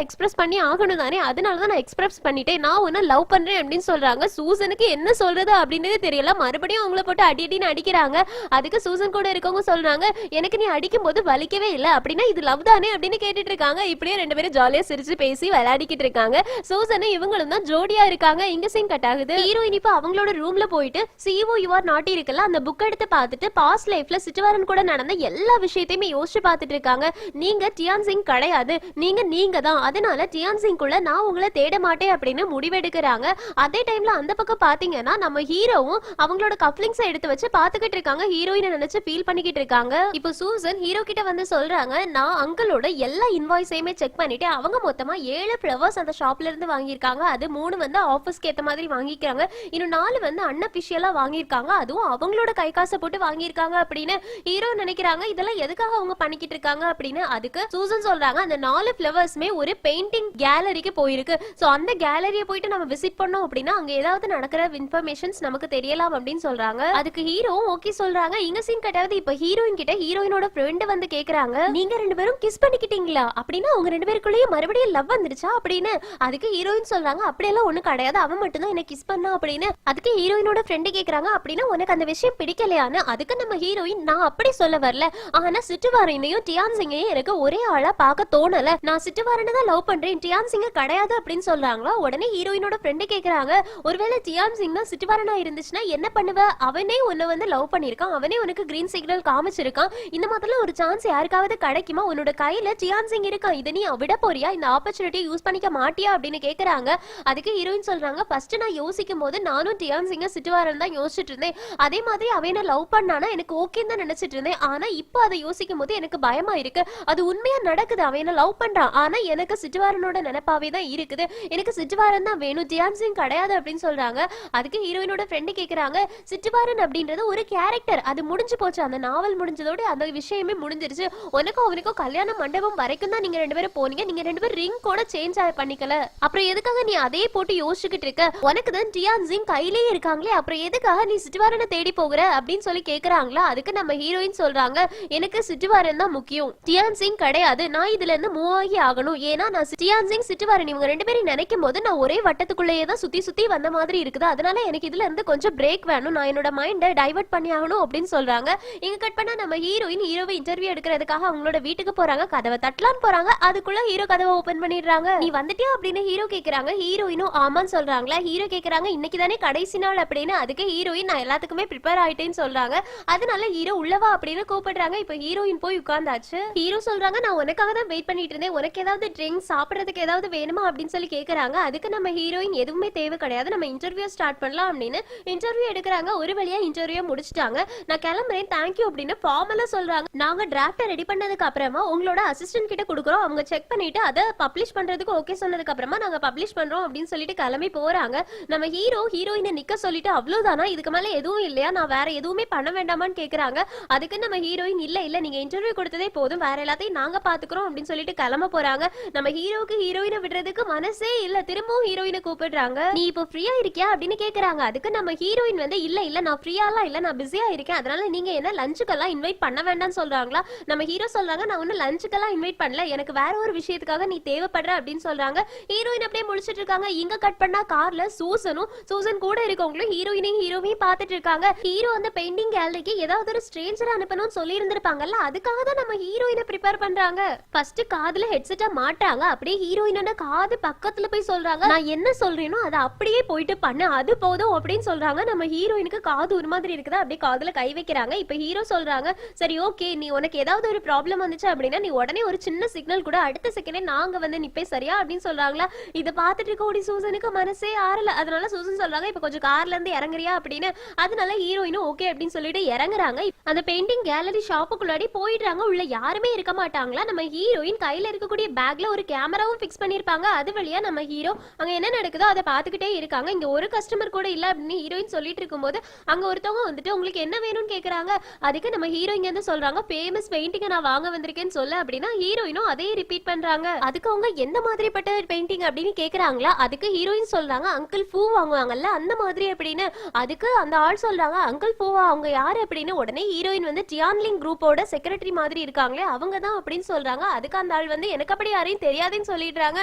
A: எக்ஸ்பிரஸ் பண்ணி ஆகணும் தானே, அதனாலதான் நான் எக்ஸ்பிரஸ் பண்ணிட்டேன், நான் உன்ன லவ் பண்றேன் அப்படின்னு சொல்றாங்க. சூசனுக்கு என்ன சொல்றது அப்படின்னு தெரியல, மறுபடியும் அவங்கள போட்டு அடின்னு அடிக்கிறாங்க. அதுக்கு சூசன் கூட இருக்கவங்க சொல்றாங்க எனக்கு நீ அடிக்கும் போது வலிக்கவே இல்ல அப்படின்னா இது லவ் தானே அப்படின்னு கேட்டுட்டு இருக்காங்க. இப்படியே ரெண்டு பேரும் ஜாலியா சிரிச்சு பேசி விளையாடிக்கிட்டு இருக்காங்க. சூசனும் இவங்களும் தான் ஜோடியா இருக்காங்க. இங்க சீன் கட் ஆகுது. ஹீரோயின் இப்ப அவங்களோட ரூம்ல போயிட்டு CEO You Are Naughty இருக்குல்ல அந்த புக் எடுத்து பார்த்துட்டு பாஸ்ட் லைஃப்ல சிட்டுவாரன் கூட நடந்த எல்லா விஷயத்தையுமே யோசிச்சு பார்த்துட்டு இருக்காங்க. நீங்க டியான் சிங் கிடையாது, நீங்க தான், அதனால டியான் சிங் குள்ள நான் உங்களை தேட மாட்டேன் அப்படின்னு முடிவெடுக்கிறாங்க. அதே டைம்ல அந்த பக்கம் பாத்தீங்கன்னா நம்ம ஹீரோவும் அவங்களோட கப்ளிங்ஸ் எடுத்து வச்சு பாத்துக்கிட்டு இருக்காங்க. ஹீரோயினை நினைச்சு ஃபீல் பண்ணிக்கிட்டு இருக்காங்க. இப்போ சூசன் ஹீரோ கிட்ட வந்து சொல்றாங்க, நான் அங்கிளோட எல்லா இன்வாய்ஸையுமே செக் பண்ணிட்டு அவங்க மொத்தமா 7 ஃப்ளவர்ஸ் அந்த ஷாப்ல இருந்து வாங்கியிருக்காங்க. அது 3 வந்து ஆஃபீஸ்க்கு ஏத்த மாதிரி வாங்கிக்கிறாங்க, இன்னும் 4 வந்து அன்அபிஷியலா வாங்கியிருக்காங்க, அதுவும் அவங்களோட கை காசை போட்டு வாங்கியிருக்காங்க அப்படின்னு ஹீரோ நினைக்கிறாங்க. இதெல்லாம் எதுக்காக அவங்க பண்ணிக்கிட்டு இருக்காங்க அப்படின்னு அதுக்கு சூசன் சொல்றாங்க, அந்த 4 ஃப்ளவர்ஸ்மே ஒரு பெயிண்டிங் கேலரிக்கு போயிருக்கு. சோ அந்த கேலரியை போயிட்டு நம்ம விசிட் பண்ணோம் அப்படின்னா அங்க ஏதாவது நடக்கிற இன்ஃபர்மேஷன்ஸ் நமக்கு தெரியலாம் அப்படின்னு சொல்றாங்க. அதுக்கு ஹீரோ ஓகே சொல்றாங்க. இங்க சீன் கட்டாவது இப்ப ஹீரோயின் கிட்ட ஹீரோயினோட ஃப்ரெண்ட் வந்து கேக்குறாங்க, நீங்க 2 பேரும் கிஸ் பண்ணிக்கிட்டீங்களா அப்படின்னா அவங்க 2 பேருக்குள்ளேயே மறுபடியும் லவ் வந்துருச்சா அப்படின்னு. அதுக்கு ஹீரோயின் சொல்றாங்க, அப்படியெல்லாம் ஒண்ணு கிடையாது, அவன் மட்டும் தான் என்ன கிஸ் பண்ணா அப்படின்னு. அதுக்கு ஹீரோயினோட ஃப்ரெண்ட் கேக்குறாங்க, அப்படின்னா உனக்கு அந்த விஷயம் பிடிக்கலையான்னு. அதுக்கு நம்ம ஹீரோயின், நான் அப்படி சொல்ல வரல, ஆனா சிட்டுவாரனையும் டியான் சிங்கையும் எனக்கு ஒரே ஆளா பார்க்க தோணல, நான் சிட்டுவாரனை தான் லவ் பண்றேன், டியான் சிங்க கிடையாது அப்படின்னு சொல்றாங்களா. உடனே ஹீரோயினோட ஃப்ரெண்ட் கேக்குறாங்க, ஒருவேளை டியான் சிங் தான் சிட்டுவாரனா இருந்துச்சுன்னா என்ன பண்ணுவ, அவனே உன்னை வந்து லவ் பண்ணிருக்கான், அவனே உனக்கு கிரீன் சிக்னல் காமிச்சிருக்கான், இந்த மாதிரிலாம் ஒரு சான்ஸ் யாருக்காவது கிடைக்குமா, உன்னோட கையில டியான் சிங் இருக்கான், இதை நீ விட போறியா, இந்த ஆப்பர்ச்சுனிட்டியை யூஸ் பண்ணிக்க மாட்டியா அப்படின்னு கேக்குறாங்க. அதுக்கு ஹீரோயின் சொல்றாங்க, ஃபர்ஸ்ட் நான் யோசிக்கும் போது நானும் டியான் சிங்க சிட்டுவாரன் தான் யோசிச்சுட்டு இருந்தேன், அதே மாதிரி அவனை லவ் பண்ணானா எனக்கு ஓகேன்னு தான் நினைச்சிட்டு இருந்தேன், ஆனா இப்போ அதை யோசிக்கும் போது எனக்கு பயமா இருக்கு, அது உண்மையா நடக்குது, அவனை லவ் பண்றான், ஆனா எனக்கு சிட்டுவாரனோட நினைப்பாவே தான் இருக்குது, எனக்கு சிட்டுவாரன் தான் வேணும், டியான் சிங் கிடையாது அப்படின்னு சொல்றாங்க. அதுக்கு ஹீரோயினோட ஃப்ரெண்ட் கேக்குறாங்க, சிட்டுவாரன் அப்படின்றது ஒரு கேரக்டர், அது முடிஞ்சு போச்சு, அந்த நாவல் முடிஞ்சதோட அந்த விஷயமே முடிஞ்சிருச்சு, உனக்கும் அவனுக்கும் கல்யாண மண்டபம் வரைக்கும் தான் நீங்க 2 பேரும் போனீங்க, நீங்க 2 பேரும் ரிங் கூட சேஞ்ச் பண்ணிக்கல, அப்புறம் எதுக்காக நீ அதே போட்டு யோசிச்சுக்கிட்டு இருக்க, உனக்கு தான் டியான் சிங் கையிலேயே இருக்காங்களே, அப்புறம் எதுக்காக நீ சிட்டுவாரனை தேடி போகிற அப்படின்னு சொல்லி கேக்குறாங்களா. அதுக்கு நம்ம ஹீரோயின் சொல்றாங்க, எனக்கு சிட்டுவாரன் தான் முக்கியம், டியான் சிங் கிடையாது, நான் இதுல இருந்து மூவ் ஆகி ஆகணும், ஏன்னா நான் டியான் சிங் சிட்டுவாரன் இவங்க 2 பேரும் நினைக்கும் போது நான் ஒரே வட்டத்துக்குள்ளேயே தான் சுத்தி சுத்தி வந்த மாதிரி இருக்குது, அதனால எனக்கு இதுல இருந்து கொஞ்சம் பிரேக் வேணும், நான் என்னோட மைண்டை டைவர்ட் பண்ணி ஆகணும் அப்படின்னு சொல்றாங்க. இங்க கட் பண்ணா நம்ம ஹீரோயின் ஹீரோவை இன்டர்வியூ எடுக்கிறதுக்காக அவங்களோட வீட்டுக்கு போறாங்க, கதவை தட்டலான்னு போறாங்க, அதுக்குள்ள ஹீரோ கதவை ஓபன் பண்ணிடுறாங்க. நீ வந்துட்டியா அப்படின்னு ஹீரோ கேக்குறாங்க. ஹீரோயினும் ஆமான்னு சொல்றாங்களா. ஹீரோ கேக்குறாங்க, இன்னைக்கு தானே கடைசி நாள் அப்படின்னு. அதுக்கு ஹீரோயின், நான் எல்லாத்துக்குமே ப்ரிப்பேர் ஆயிட்டேன்னு சொல்றாங்க. அதனால ஹீரோ உள்ளவா அப்படின்னு கூப்பிடுறாங்க. இப்ப ஹீரோயின் போய் உட்கார்ந்தாச்சு. ஹீரோ சொல்றாங்க, நான் உனக்காக தான் வெயிட் பண்ணிட்டு இருந்தேன், உனக்கு ஏதாவது ட்ரிங்க் சாப்பிடறதுக்கு ஏதாவது வேணுமா அப்படின்னு சொல்லி கேக்குறாங்க. அதுக்கு நம்ம ஹீரோயின், எதுவுமே தேவை கிடையாது, நம்ம இன்டர்வியூ ஸ்டார்ட் பண்ணலாம் அப்படின்னு இன்டர்வியூ எடுக்கிறாங்க. ஒரு வழியா இன்டர்வியூ முடிச்சிட்டாங்க, நான் கிளம்புறேன் தேங்க்யூ அப்படின்னு ஃபார்மலா சொல்றாங்க. நாங்க டிராஃப்ட் ரெடி பண்ணதுக்கு அப்புறமா உங்களோட அசிஸ்டன்ட் கிட்ட கொடுக்குறோம், அவங்க செக் பண்ணிட்டு அதை பப்ளிஷ் பண்றதுக்கு ஓகே சொன்னதுக்கு அப்புறமா நாங்க பப்ளிஷ் பண்றோம் அப்படின்னு சொல்லிட்டு கிளம்பி போறாங்க. நம்ம ஹீரோ ஹீரோயினை நிக்க சொல்லிட்டு, அவ்வளவுதானா, இதுக்கு மேல எதுவும் இல்லையா, நான் வேற எதுவுமே பண்ண வேண்டாமான்னு கேக்குறாங்க. அதுக்கு நம்ம ஹீரோயின், இல்ல நீங்க இன்டர்வியூ கொடுத்ததே போதும், வேற எல்லாத்தையும் நாங்க பாத்துக்கிறோம் அப்படின்னு சொல்லிட்டு கிளம்ப போறாங்க. நம்ம ஹீரோக்கு ஹீரோயினை விடுறதுக்கு மனசே இல்ல, திரும்பவும் ஹீரோயினை கூப்பிடுறாங்க. நீ இப்போ ஃப்ரீயா இருக்கியா அப்படின்னு கேக்குறாங்க. அதுக்கு நம்ம ஹீரோயின் வந்து, இல்ல நான் ஃப்ரீயாலாம் இல்ல, நான் பிஸியா இருக்கேன், அதனால நீங்க என்ன லஞ்சுக்கெல்லாம் இன்வைட் பண்ண வேண்டாம்னு சொல்றாங்களா. நம்ம ஹீரோ சொல்றாங்க, நான் ஒன்னும் லஞ்சுக்கெல்லாம் இன்வைட் பண்ணல, எனக்கு வேற ஒரு விஷயத்துக்காக நீ தேவைப்படுற அப்படின்னு சொல்றாங்க. ஹீரோயின் அப்படியே முடிச்சிட்டு இருக்காங்க. இங்க கட் பண்ணா கார்ல சூசன் கூட இருக்கவங்களும் ஹீரோவையும் பார்த்துட்டு இருக்காங்க. ஹீரோ அந்த பெயிண்டிங் கேலரிக்கு ஏதாவது ஒரு ஸ்ட்ரேஞ்சர் அனுப்பணும்னு சொல்லி இருந்திருப்பாங்கல்ல, அதுக்காக தான் நம்ம ஹீரோயினை ப்ரிப்பேர் பண்றாங்க. ஃபர்ஸ்ட் காதுல ஹெட்செட்டா மாட்டாங்க, அப்படியே ஹீரோயினோட காது பக்கத்துல போய் சொல்றாங்க, நான் என்ன சொல்றேனோ அதை அப்படியே போயிட்டு பண்ணு, அது போதும் அப்படின்னு சொல்றாங்க. நம்ம ஹீரோயினுக்கு காது ஒரு மாதிரி இருக்குதா, அப்படியே காதுல கை வைக்கிறாங்க. இப்ப ஹீரோ சொல்றாங்க, சரி ஓகே, நீ உனக்கு ஏதாவது ஒரு ப்ராப்ளம் வந்துச்சு அப்படின்னா நீ உடனே ஒரு சின்ன சிக்னல் கூட அடுத்த செகண்டே நாங்க வந்து நிப்பே சரியா அப்படின்னு சொல்றாங்களா. இதை பார்த்துட்டு இருக்க சூசனுக்கு மனசே ஆறல. அதனால சூசன் சொல்றாங்க, இப்ப கொஞ்சம் கார்ல இருந்து இறங்குறியா அப்படின்னு. அதனால ஹீரோயினும் ஓகே அப்படின்னு சொல்லிட்டு இறங்குறாங்க. அந்த பெயிண்டிங் கேலரி ஷாப்புக்குள்ளாடி போயிடுறாங்க. உள்ள யாருமே இருக்க மாட்டாங்களா. நம்ம ஹீரோயின் கையில இருக்கக்கூடிய பேக்ல ஒரு கேமராவும் பிக்ஸ் பண்ணிருப்பாங்க. அது வழியா நம்ம ஹீரோ அங்க என்ன நடக்குதோ அதை பார்த்துக்கிட்டே இருக்காங்க. இங்க ஒரு கஸ்டமர் கூட இல்ல அப்படின்னு ஹீரோயின் சொல்லிட்டு இருக்கும்போது அங்க ஒருத்தவங்க வந்துட்டு, உங்களுக்கு என்ன வேணும்னு கேக்குறாங்க. அதுக்கு நம்ம ஹீரோயின் வந்து சொல்றாங்க, ஃபேமஸ் பெயிண்டிங் நான் வாங்க வந்திருக்கேன்னு சொல்ல அப்படின்னா ஹீரோயினும் அதே ரிப்பீட் பண்றாங்க. அதுக்கு அவங்க எந்த மாதிரிப்பட்ட பெயிண்டிங் அப்படின்னு கேக்குறாங்களா. அதுக்கு ஹீரோயின் சொல்றாங்க, அங்கிள் பூ வாங்குவாங்கல்ல அந்த மாதிரி அப்படின்னு. அதுக்கு அந்த ஆள் சொல்றாங்க, அங்கிள் பூவா, அவங்க யாரு அப்படின்னு. உடனே ஹீரோயின் வந்து டியான்லிங் குரூப்போட செக்ரட்டரி மாதிரி இருக்காங்களே அவங்க தான் அப்படின்னு சொல்றாங்க. அதுக்கு அந்த ஆள் வந்து, எனக்கு அப்படி யாரையும் தெரியாதுன்னு சொல்லிடுறாங்க.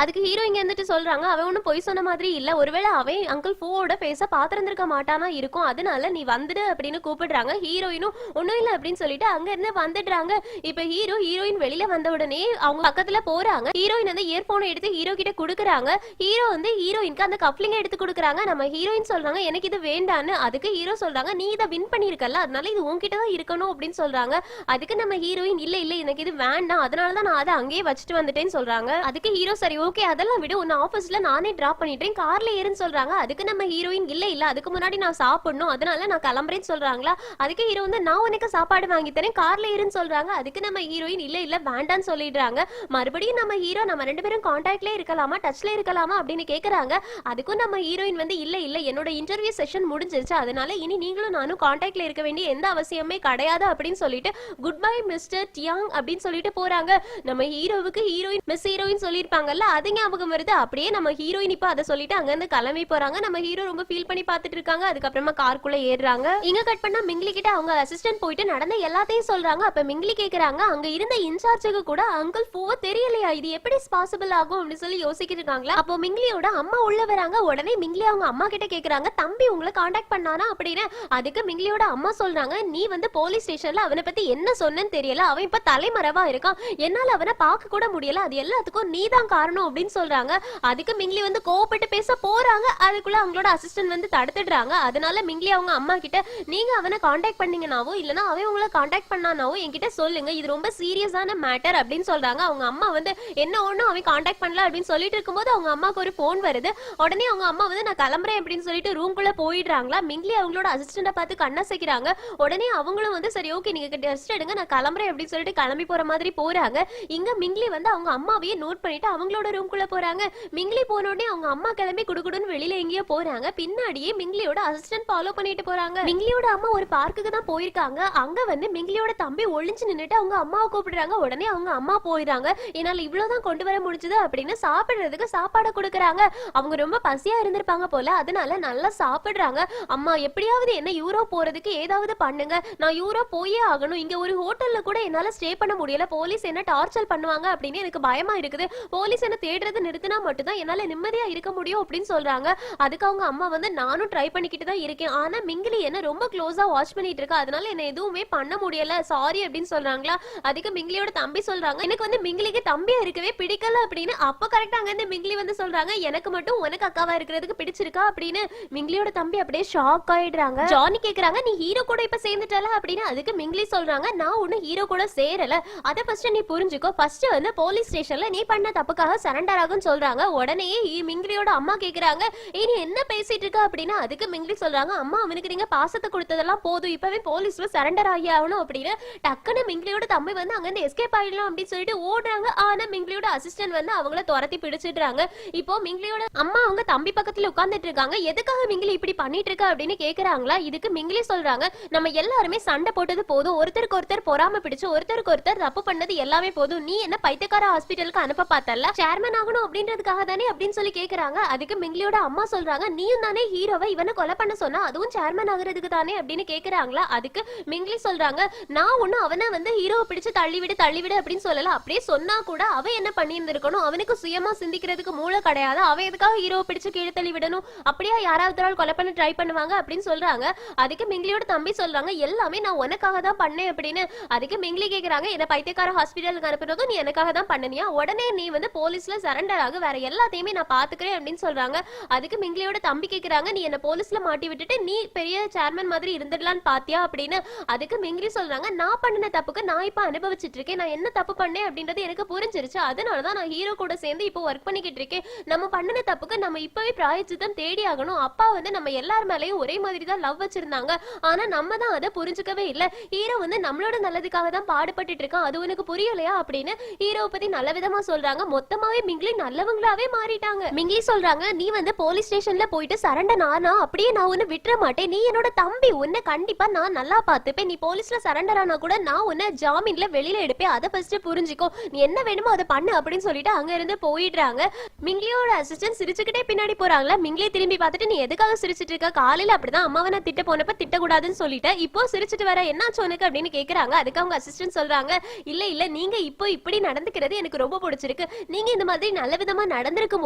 A: அதுக்கு ஹீரோயின் வந்துட்டு சொல்றாங்க, அவன் ஒன்னும் பொய் சொன்ன மாதிரி இல்ல, ஒருவேளை அவன் அங்கிள் பூவோட பேச பாத்திருந்திருக்க மாட்டானா இருக்கும், அதனால நீ வந்துடு அப்படின்னு கூப்பிடுறாங்க. ஹீரோயினும் ஒன்னும் இல்ல அப்படின்னு சொல்லி சொல்லிட்டு அங்க இருந்து வந்துடுறாங்க. இப்ப ஹீரோ ஹீரோயின் வெளியில வந்த உடனே அவங்க பக்கத்துல போறாங்க. ஹீரோயின் வந்து இயர்போனை எடுத்து ஹீரோ கிட்ட குடுக்குறாங்க. ஹீரோ வந்து ஹீரோயினுக்கு அந்த கப்ளிங் எடுத்து குடுக்குறாங்க. நம்ம ஹீரோயின் சொல்றாங்க எனக்கு இது வேண்டான்னு. அதுக்கு ஹீரோ சொல்றாங்க நீ இதை வின் பண்ணிருக்கல, அதனால இது உன்கிட்ட தான் இருக்கணும் அப்படின்னு சொல்றாங்க. அதுக்கு நம்ம ஹீரோயின் இல்ல இல்ல எனக்கு இது வேண்டாம், அதனாலதான் நான் அதை அங்கேயே வச்சுட்டு வந்துட்டேன்னு சொல்றாங்க. அதுக்கு ஹீரோ சரி ஓகே அதெல்லாம் விட உன் ஆபீஸ்ல நானே டிராப் பண்ணிட்டேன், கார்ல ஏறுன்னு சொல்றாங்க. அதுக்கு நம்ம ஹீரோயின் இல்ல இல்ல அதுக்கு முன்னாடி நான் சாப்பிடணும், அதனால நான் கிளம்புறேன்னு சொல்றாங்களா. அதுக்கு ஹீரோ வந்து நான் உனக்கு சாப்பாடு வாங்கி தரேன் கார்ல ஏறுன்னு சொல்றாங்க. அதுக்கு நம்ம ஹீரோயின் இல்ல இல்ல வேண்டான்னு சொல்லிடுறாங்க. மறுபடியும் நம்ம ஹீரோ நம்ம ரெண்டு பேரும் கான்டாக்ட்ல இருக்கலாமா டச்ல இருக்கலாமா அப்படின்னு கேக்குறாங்க. அதுக்கும் நம்ம ஹீரோயின் வந்து இல்ல இல்ல என்னோட இன்டர்வியூ செஷன் முடிஞ்சிருச்சு, அதனால இனி நீங்களும் நானும் கான்டாக்ட்ல இருக்க வேண்டிய எந்த அவசியமே கிடையாது அப்படின்னு சொல்லிட்டு குட் பை மிஸ்டர் டியாங் அப்படின்னு சொல்லிட்டு போறாங்க. நம்ம ஹீரோவுக்கு ஹீரோயின் மிஸ் ஹீரோயின் சொல்லிருப்பாங்கல்ல அது ஞாபகம் வருது. அப்படியே நம்ம ஹீரோயின் இப்ப அதை சொல்லிட்டு அங்க இருந்து கிளம்பி போறாங்க. நம்ம ஹீரோ ரொம்ப ஃபீல் பண்ணி பார்த்துட்டு இருக்காங்க. அதுக்கப்புறமா காருக்குள்ள ஏறுறாங்க. இங்க கட் பண்ணா மிங்கிலி கிட்ட அவங்க அசிஸ்டன்ட் போயிட்டு நடந்த எல்லாத்தையும் சொல்றாங்க. அப்ப மிங்கிலி கேக்குறாங்க அங்க இருந்த இன்சார்ஜுக்கு கூட அங்கிள் ஃபோவ தெரியலையா, இது எப்படி பாசிபிள் ஆகும் அப்படின்னு சொல்லி யோசிக்கிட்டு இருக்காங்களா. அப்போ மிங்கிலியோட அம்மா உள்ள வராங்க. உடனே மிங்கிலி அவங்க அம்மா கிட்ட கேக்குறாங்க தம்பி உங்களை காண்டாக்ட் பண்ணானா அப்படின்னு. அதுக்கு மிங்கிலியோட அம்மா சொல்றாங்க நீ வந்து போலீஸ் ஸ்டேஷன்ல அவனை பத்தி என்ன சொன்னன்னு தெரியல, அவன் இப்ப தலைமறைவா இருக்கான், என்னால அவனை பார்க்க கூட முடியல, அது எல்லாத்துக்கும் நீ தான் காரணம் அப்படின்னு சொல்றாங்க. அதுக்கு மிங்கிலி வந்து கோவப்பட்டு பேச போறாங்க. அதுக்குள்ள அவங்களோட அசிஸ்டன்ட் வந்து தடுத்துடுறாங்க. அதனால மிங்கிலி அவங்க அம்மா கிட்ட நீங்க அவனை காண்டாக்ட் பண்ணீங்கனாவோ இல்லனா அவன் உங்களை காண்டாக்ட் பண்ணானாவோ என்கிட்ட சொல்லுங்க, இது ரொம்ப சீரியஸான மேட்டர் அப்படின்னு சொல்றாங்க. அவங்க அம்மா வந்து என்ன ஒண்ணும் அவன் காண்டாக்ட் பண்ணல அப்படின்னு சொல்லிட்டு இருக்கும்போது அவங்க அம்மாக்கு ஒரு போன் வருது. உடனே அவங்க அம்மா வந்து நான் கிளம்புறேன் அப்படின்னு சொல்லிட்டு ரூம்குள்ள போயிடுறாங்களா. மிங்கிலி அவங்களோட அசிஸ்டன்ட பார்த்து கண்ணசைக்கிறாங்க. உடனே அவங்களும் வந்து சரி ஓகே நீங்க ரெஸ்ட் எடுங்க நான் கிளம்புறேன் அப்படின்னு சொல்லிட்டு கிளம்பி போற மாதிரி போறாங்க. இங்க மிங்கிலி வந்து அவங்க அம்மாவையே நோட் பண்ணிட்டு அவங்களோட ரூம்குள்ள போறாங்க. மிங்கிலி போன உடனே அவங்க அம்மா கிளம்பி குடுகுடுன்னு வெளியில எங்கேயோ போறாங்க. பின்னாடியே மிங்கிலியோட அசிஸ்டன்ட் ஃபாலோ பண்ணிட்டு போறாங்க. மிங்கிலியோட அம்மா ஒரு பார்க்குக்கு தான் போயிருக்காங்க. அங்க வந்து மிங்கிலியோட தம்பி ஒளிஞ்சு நின்னுட்டு அவங்க அம்மாவை கூப்பிடுறாங்க. உடனே அவங்க அம்மா போயிடுறாங்க. என்னால இவ்வளவுதான் கொண்டு வர முடிஞ்சது அப்படின்னு சாப்பிடுறதுக்கு சாப்பாடு கொடுக்குறாங்க. அவங்க ரொம்ப பசியா இருந்திருப்பாங்க போல, அதனால நல்லா சாப்பிடுறாங்க. அம்மா எப்படியாவது என்ன யூரோப் போறதுக்கு ஏதாவது பண்ணுங்க, நான் யூரோப் போயே ஆகணும், இங்க ஒரு ஹோட்டல்ல கூட என்னால ஸ்டே பண்ண முடியல, போலீஸ் என்ன டார்ச்சர் பண்ணுவாங்க அப்படின்னு எனக்கு பயமா இருக்குது, போலீஸ் என்ன தேடுறது நிறுத்தினா மட்டும்தான் என்னால நிம்மதியா இருக்க முடியும் அப்படின்னு சொல்றாங்க. அதுக்கு அவங்க அம்மா வந்து நானும் ட்ரை பண்ணிக்கிட்டு தான் இருக்கேன், ஆனா மிங்கிலி என்ன ரொம்ப க்ளோஸா வாட்ச் பண்ணிட்டு இருக்கா, அதனால என்ன எதுவுமே பண்ண முடியல சாரி அப்படின்னு சொல்றாங்களா. அதுக்கு மிங்கிலியோட தம்பி சொல்றாங்க எனக்கு வந்து மிங்கிலிக்கு தம்பியா இருக்கவே பிடிக்கல அப்படின்னு. அப்ப கரெக்டா அங்க இருந்து மிங்கிலி வந்து சொல்றாங்க எனக்கு மட்டும் உனக்கு அக்காவா இருக்கிறதுக்கு பிடிச்சிருக்கா அப்படின்னு. மிங்கிலியோட தம்பி அப்படியே ஷாக் ஆயிடுறாங்க. ஜானி கேக்குறாங்க நீ ஹீரோ கூட இப்ப சேர்ந்துட்டல அப்படின்னு. அதுக்கு மிங்கிலி சொல்றாங்க நான் ஒண்ணு ஹீரோ கூட சேரல, அத ஃபர்ஸ்ட் நீ புரிஞ்சுக்கோ, ஃபர்ஸ்ட் வந்து போலீஸ் ஸ்டேஷன்ல நீ பண்ண தப்புக்காக சரண்டர் ஆகுன்னு சொல்றாங்க. உடனே மிங்கிலியோட அம்மா கேக்குறாங்க நீ என்ன பேசிட்டு இருக்க அப்படின்னு. அதுக்கு மிங்கிலி சொல்றாங்க அம்மா அவனுக்கு நீங்க பாசத்தை கொடுத்ததெல்லாம் போதும், இப்பவே போலீஸ்ல சரண்டர் ஆகி ஆகணும் அப்படின்னு. டக்குன்னு மிங்கிலியோட தம்பி வந்து அங்க இருந்து எஸ்கேப் ஆயிடலாம் அப்படின்னு சொல்லிட்டு ஓடுறாங்க. ஆனா மிங்கிலியோட அசிஸ்டன்ட் வந்து அவங்கள துரத்தி பிடிச்சிடுறாங்க. இப்போ மிங்கிலியோட அம்மா அவங்க தம்பி பக்கத்துல உட்கார்ந்துட்டு இருக்காங்க. எதுக்காக மிங்கிலி இப்படி பண்ணிட்டு இருக்கா அப்படின்னு கேக்குறாங்களா. இதுக்கு மிங்கிலி சொல்றாங்க நம்ம எல்லாருமே சண்டை போட்டது போதும், ஒருத்தருக்கு ஒருத்தர் பொறாம பிடிச்சு ஒருத்தருக்கு ஒருத்தர் தப்பு பண்ணது எல்லாமே போதும், நீ என்ன பைத்தியக்கார ஹாஸ்பிட்டலுக்கு அனுப்ப பார்த்தல, சேர்மன் ஆகணும் அப்படின்றதுக்காக தானே அப்படின்னு சொல்லி கேக்குறாங்க. அதுக்கு மிங்கிலியோட அம்மா சொல்றாங்க நீயும் தானே ஹீரோவை இவனை கொலை பண்ண சொன்னா, அதுவும் சேர்மன் ஆகுறதுக்கு தானே அப்படின்னு கேக்குறாங்களா. அதுக்கு மிங்கிலி சொல்றாங்க நான் ஒண்ணு அவனை வந்து ஹீரோவை பிடிச்சு தள்ளிவிடு அப்படின்னு சொல்லல, அப்படியே சொன்னா கூட அவன் என்ன பண்ணி இருந்திருக்கணும், அவனுக்கு சுயமா சிந்திக்கிறதுக்கு மூளை கிடையாது, அவன் எதுக்காக ஹீரோவை பிடிச்சு கீழே தள்ளி விடணும், அப்படியா யாராவது கொலை பண்ண ட்ரை பண்ணுவாங்க அப்படின்னு சொல்றாங்க. அதுக்கு மிங்கிலியோட தம்பி சொல்றாங்க எல்லாமே நான் உனக்காக தான் பண்ணேன் அப்படின்னு. அதுக்கு மிங்கிலி கேக்குறாங்க என்ன பைத்தியக்கார ஹாஸ்பிட்டலுக்கு அனுப்புறதும் நீ எனக்காக தான் பண்ணனியா, உடனே நீ வந்து போலீஸ்ல சரண்டர் ஆகு, வேற எல்லாத்தையுமே நான் பாத்துக்கிறேன் அப்படின்னு சொல்றாங்க. அதுக்கு மிங்கிலியோட தம்பி கேக்குறாங்க நீ என்ன போலீஸ்ல மாட்டி விட்டுட்டு நீ பெரிய சேர்மன் மாதிரி இருந்துடலான்னு பாத்தியா அப்படின்னு. அதுக்கு மிங்கிலி சொல்றாங்க நான் பண்ணின தப்புக்கு நான் இப்ப அனுபவிச்சுட்டு இருக்கேன், நான் என்ன தப்பு பண்ணேன் அப்படின்றது எனக்கு புரிஞ்சிருச்சு, அதனாலதான் நான் ஹீரோ கூட சேர்ந்து இப்போ ஒர்க் பண்ணிக்கிட்டு இருக்கேன், நம்ம பண்ணின தப்புக்கு நம்ம இப்பவே பிராயச்சித்தம் தேடி ஆகணும், அப்பா வந்து நம்ம எல்லார் மேலயும் ஒரே மாதிரி தான் லவ் வச்சிருந்தாங்க, ஆனா நம்ம தான் அதை புரிஞ்சுக்கவே இல்ல, ஹீரோ வந்து நம்மளோட நல்லதுக்காக தான் பாடுபட்டு இருக்கான், அது உனக்கு புரியலையா அப்படின்னு ஹீரோவை பத்தி நல்ல விதமா சொல்றாங்க. மொத்தமாவே மிங்கிலி நல்லவங்களாவே மாறிட்டாங்க. மிங்கிலி சொல்றாங்க நீ வந்து போலீஸ் ஸ்டேஷன்ல போயிட்டு சரண்டர் ஆனா அப்படியே நான் உன்னை விட்டுற மாட்டேன், நீ என்னோட தம்பி, உன்னை கண்டிப்பா நான் நல்லா பார்த்துப்பேன், நீ போலீஸ்ல சரண்டர் ஆனா கூட நான் உன்னை ஜாமீன்ல வெளியில எடுப்பேன், அதை ஃபர்ஸ்ட் புரிஞ்சுக்கோ, நீ என்ன வேணுமோ அதை பண்ணு அப்படின்னு சொல்லிட்டு அங்க இருந்து போயிடுறாங்க. மிங்கிலியோட அசிஸ்டன்ட் சிரிச்சுக்கிட்டே பின்னாடி போறாங்களா. மிங்கிலி திரும்பி பார்த்துட்டு நீ எதுக்காக சிரிச்சிட்டு இருக்க, காலையில அப்படிதான் அம்மாவை நான் திட்ட போனப்ப திட்டக்கூடாதுன்னு சொல்லிட்டு இப்போ சிரிச்சிட்டு வர என்னாச்சு உனக்கு அப்படின்னு கேக்குறாங்க. அதுக்கு அவங்க அசிஸ்டன்ட் சொல்றாங்க இல்ல இல்ல நீங்க இப்போ இப்படி நடந்துக்கிறது எனக்கு ரொம்ப பிடிச்சிருக்கு, நீங்க இந்த மாதிரி நல்ல விதமா நடந்திருக்கும்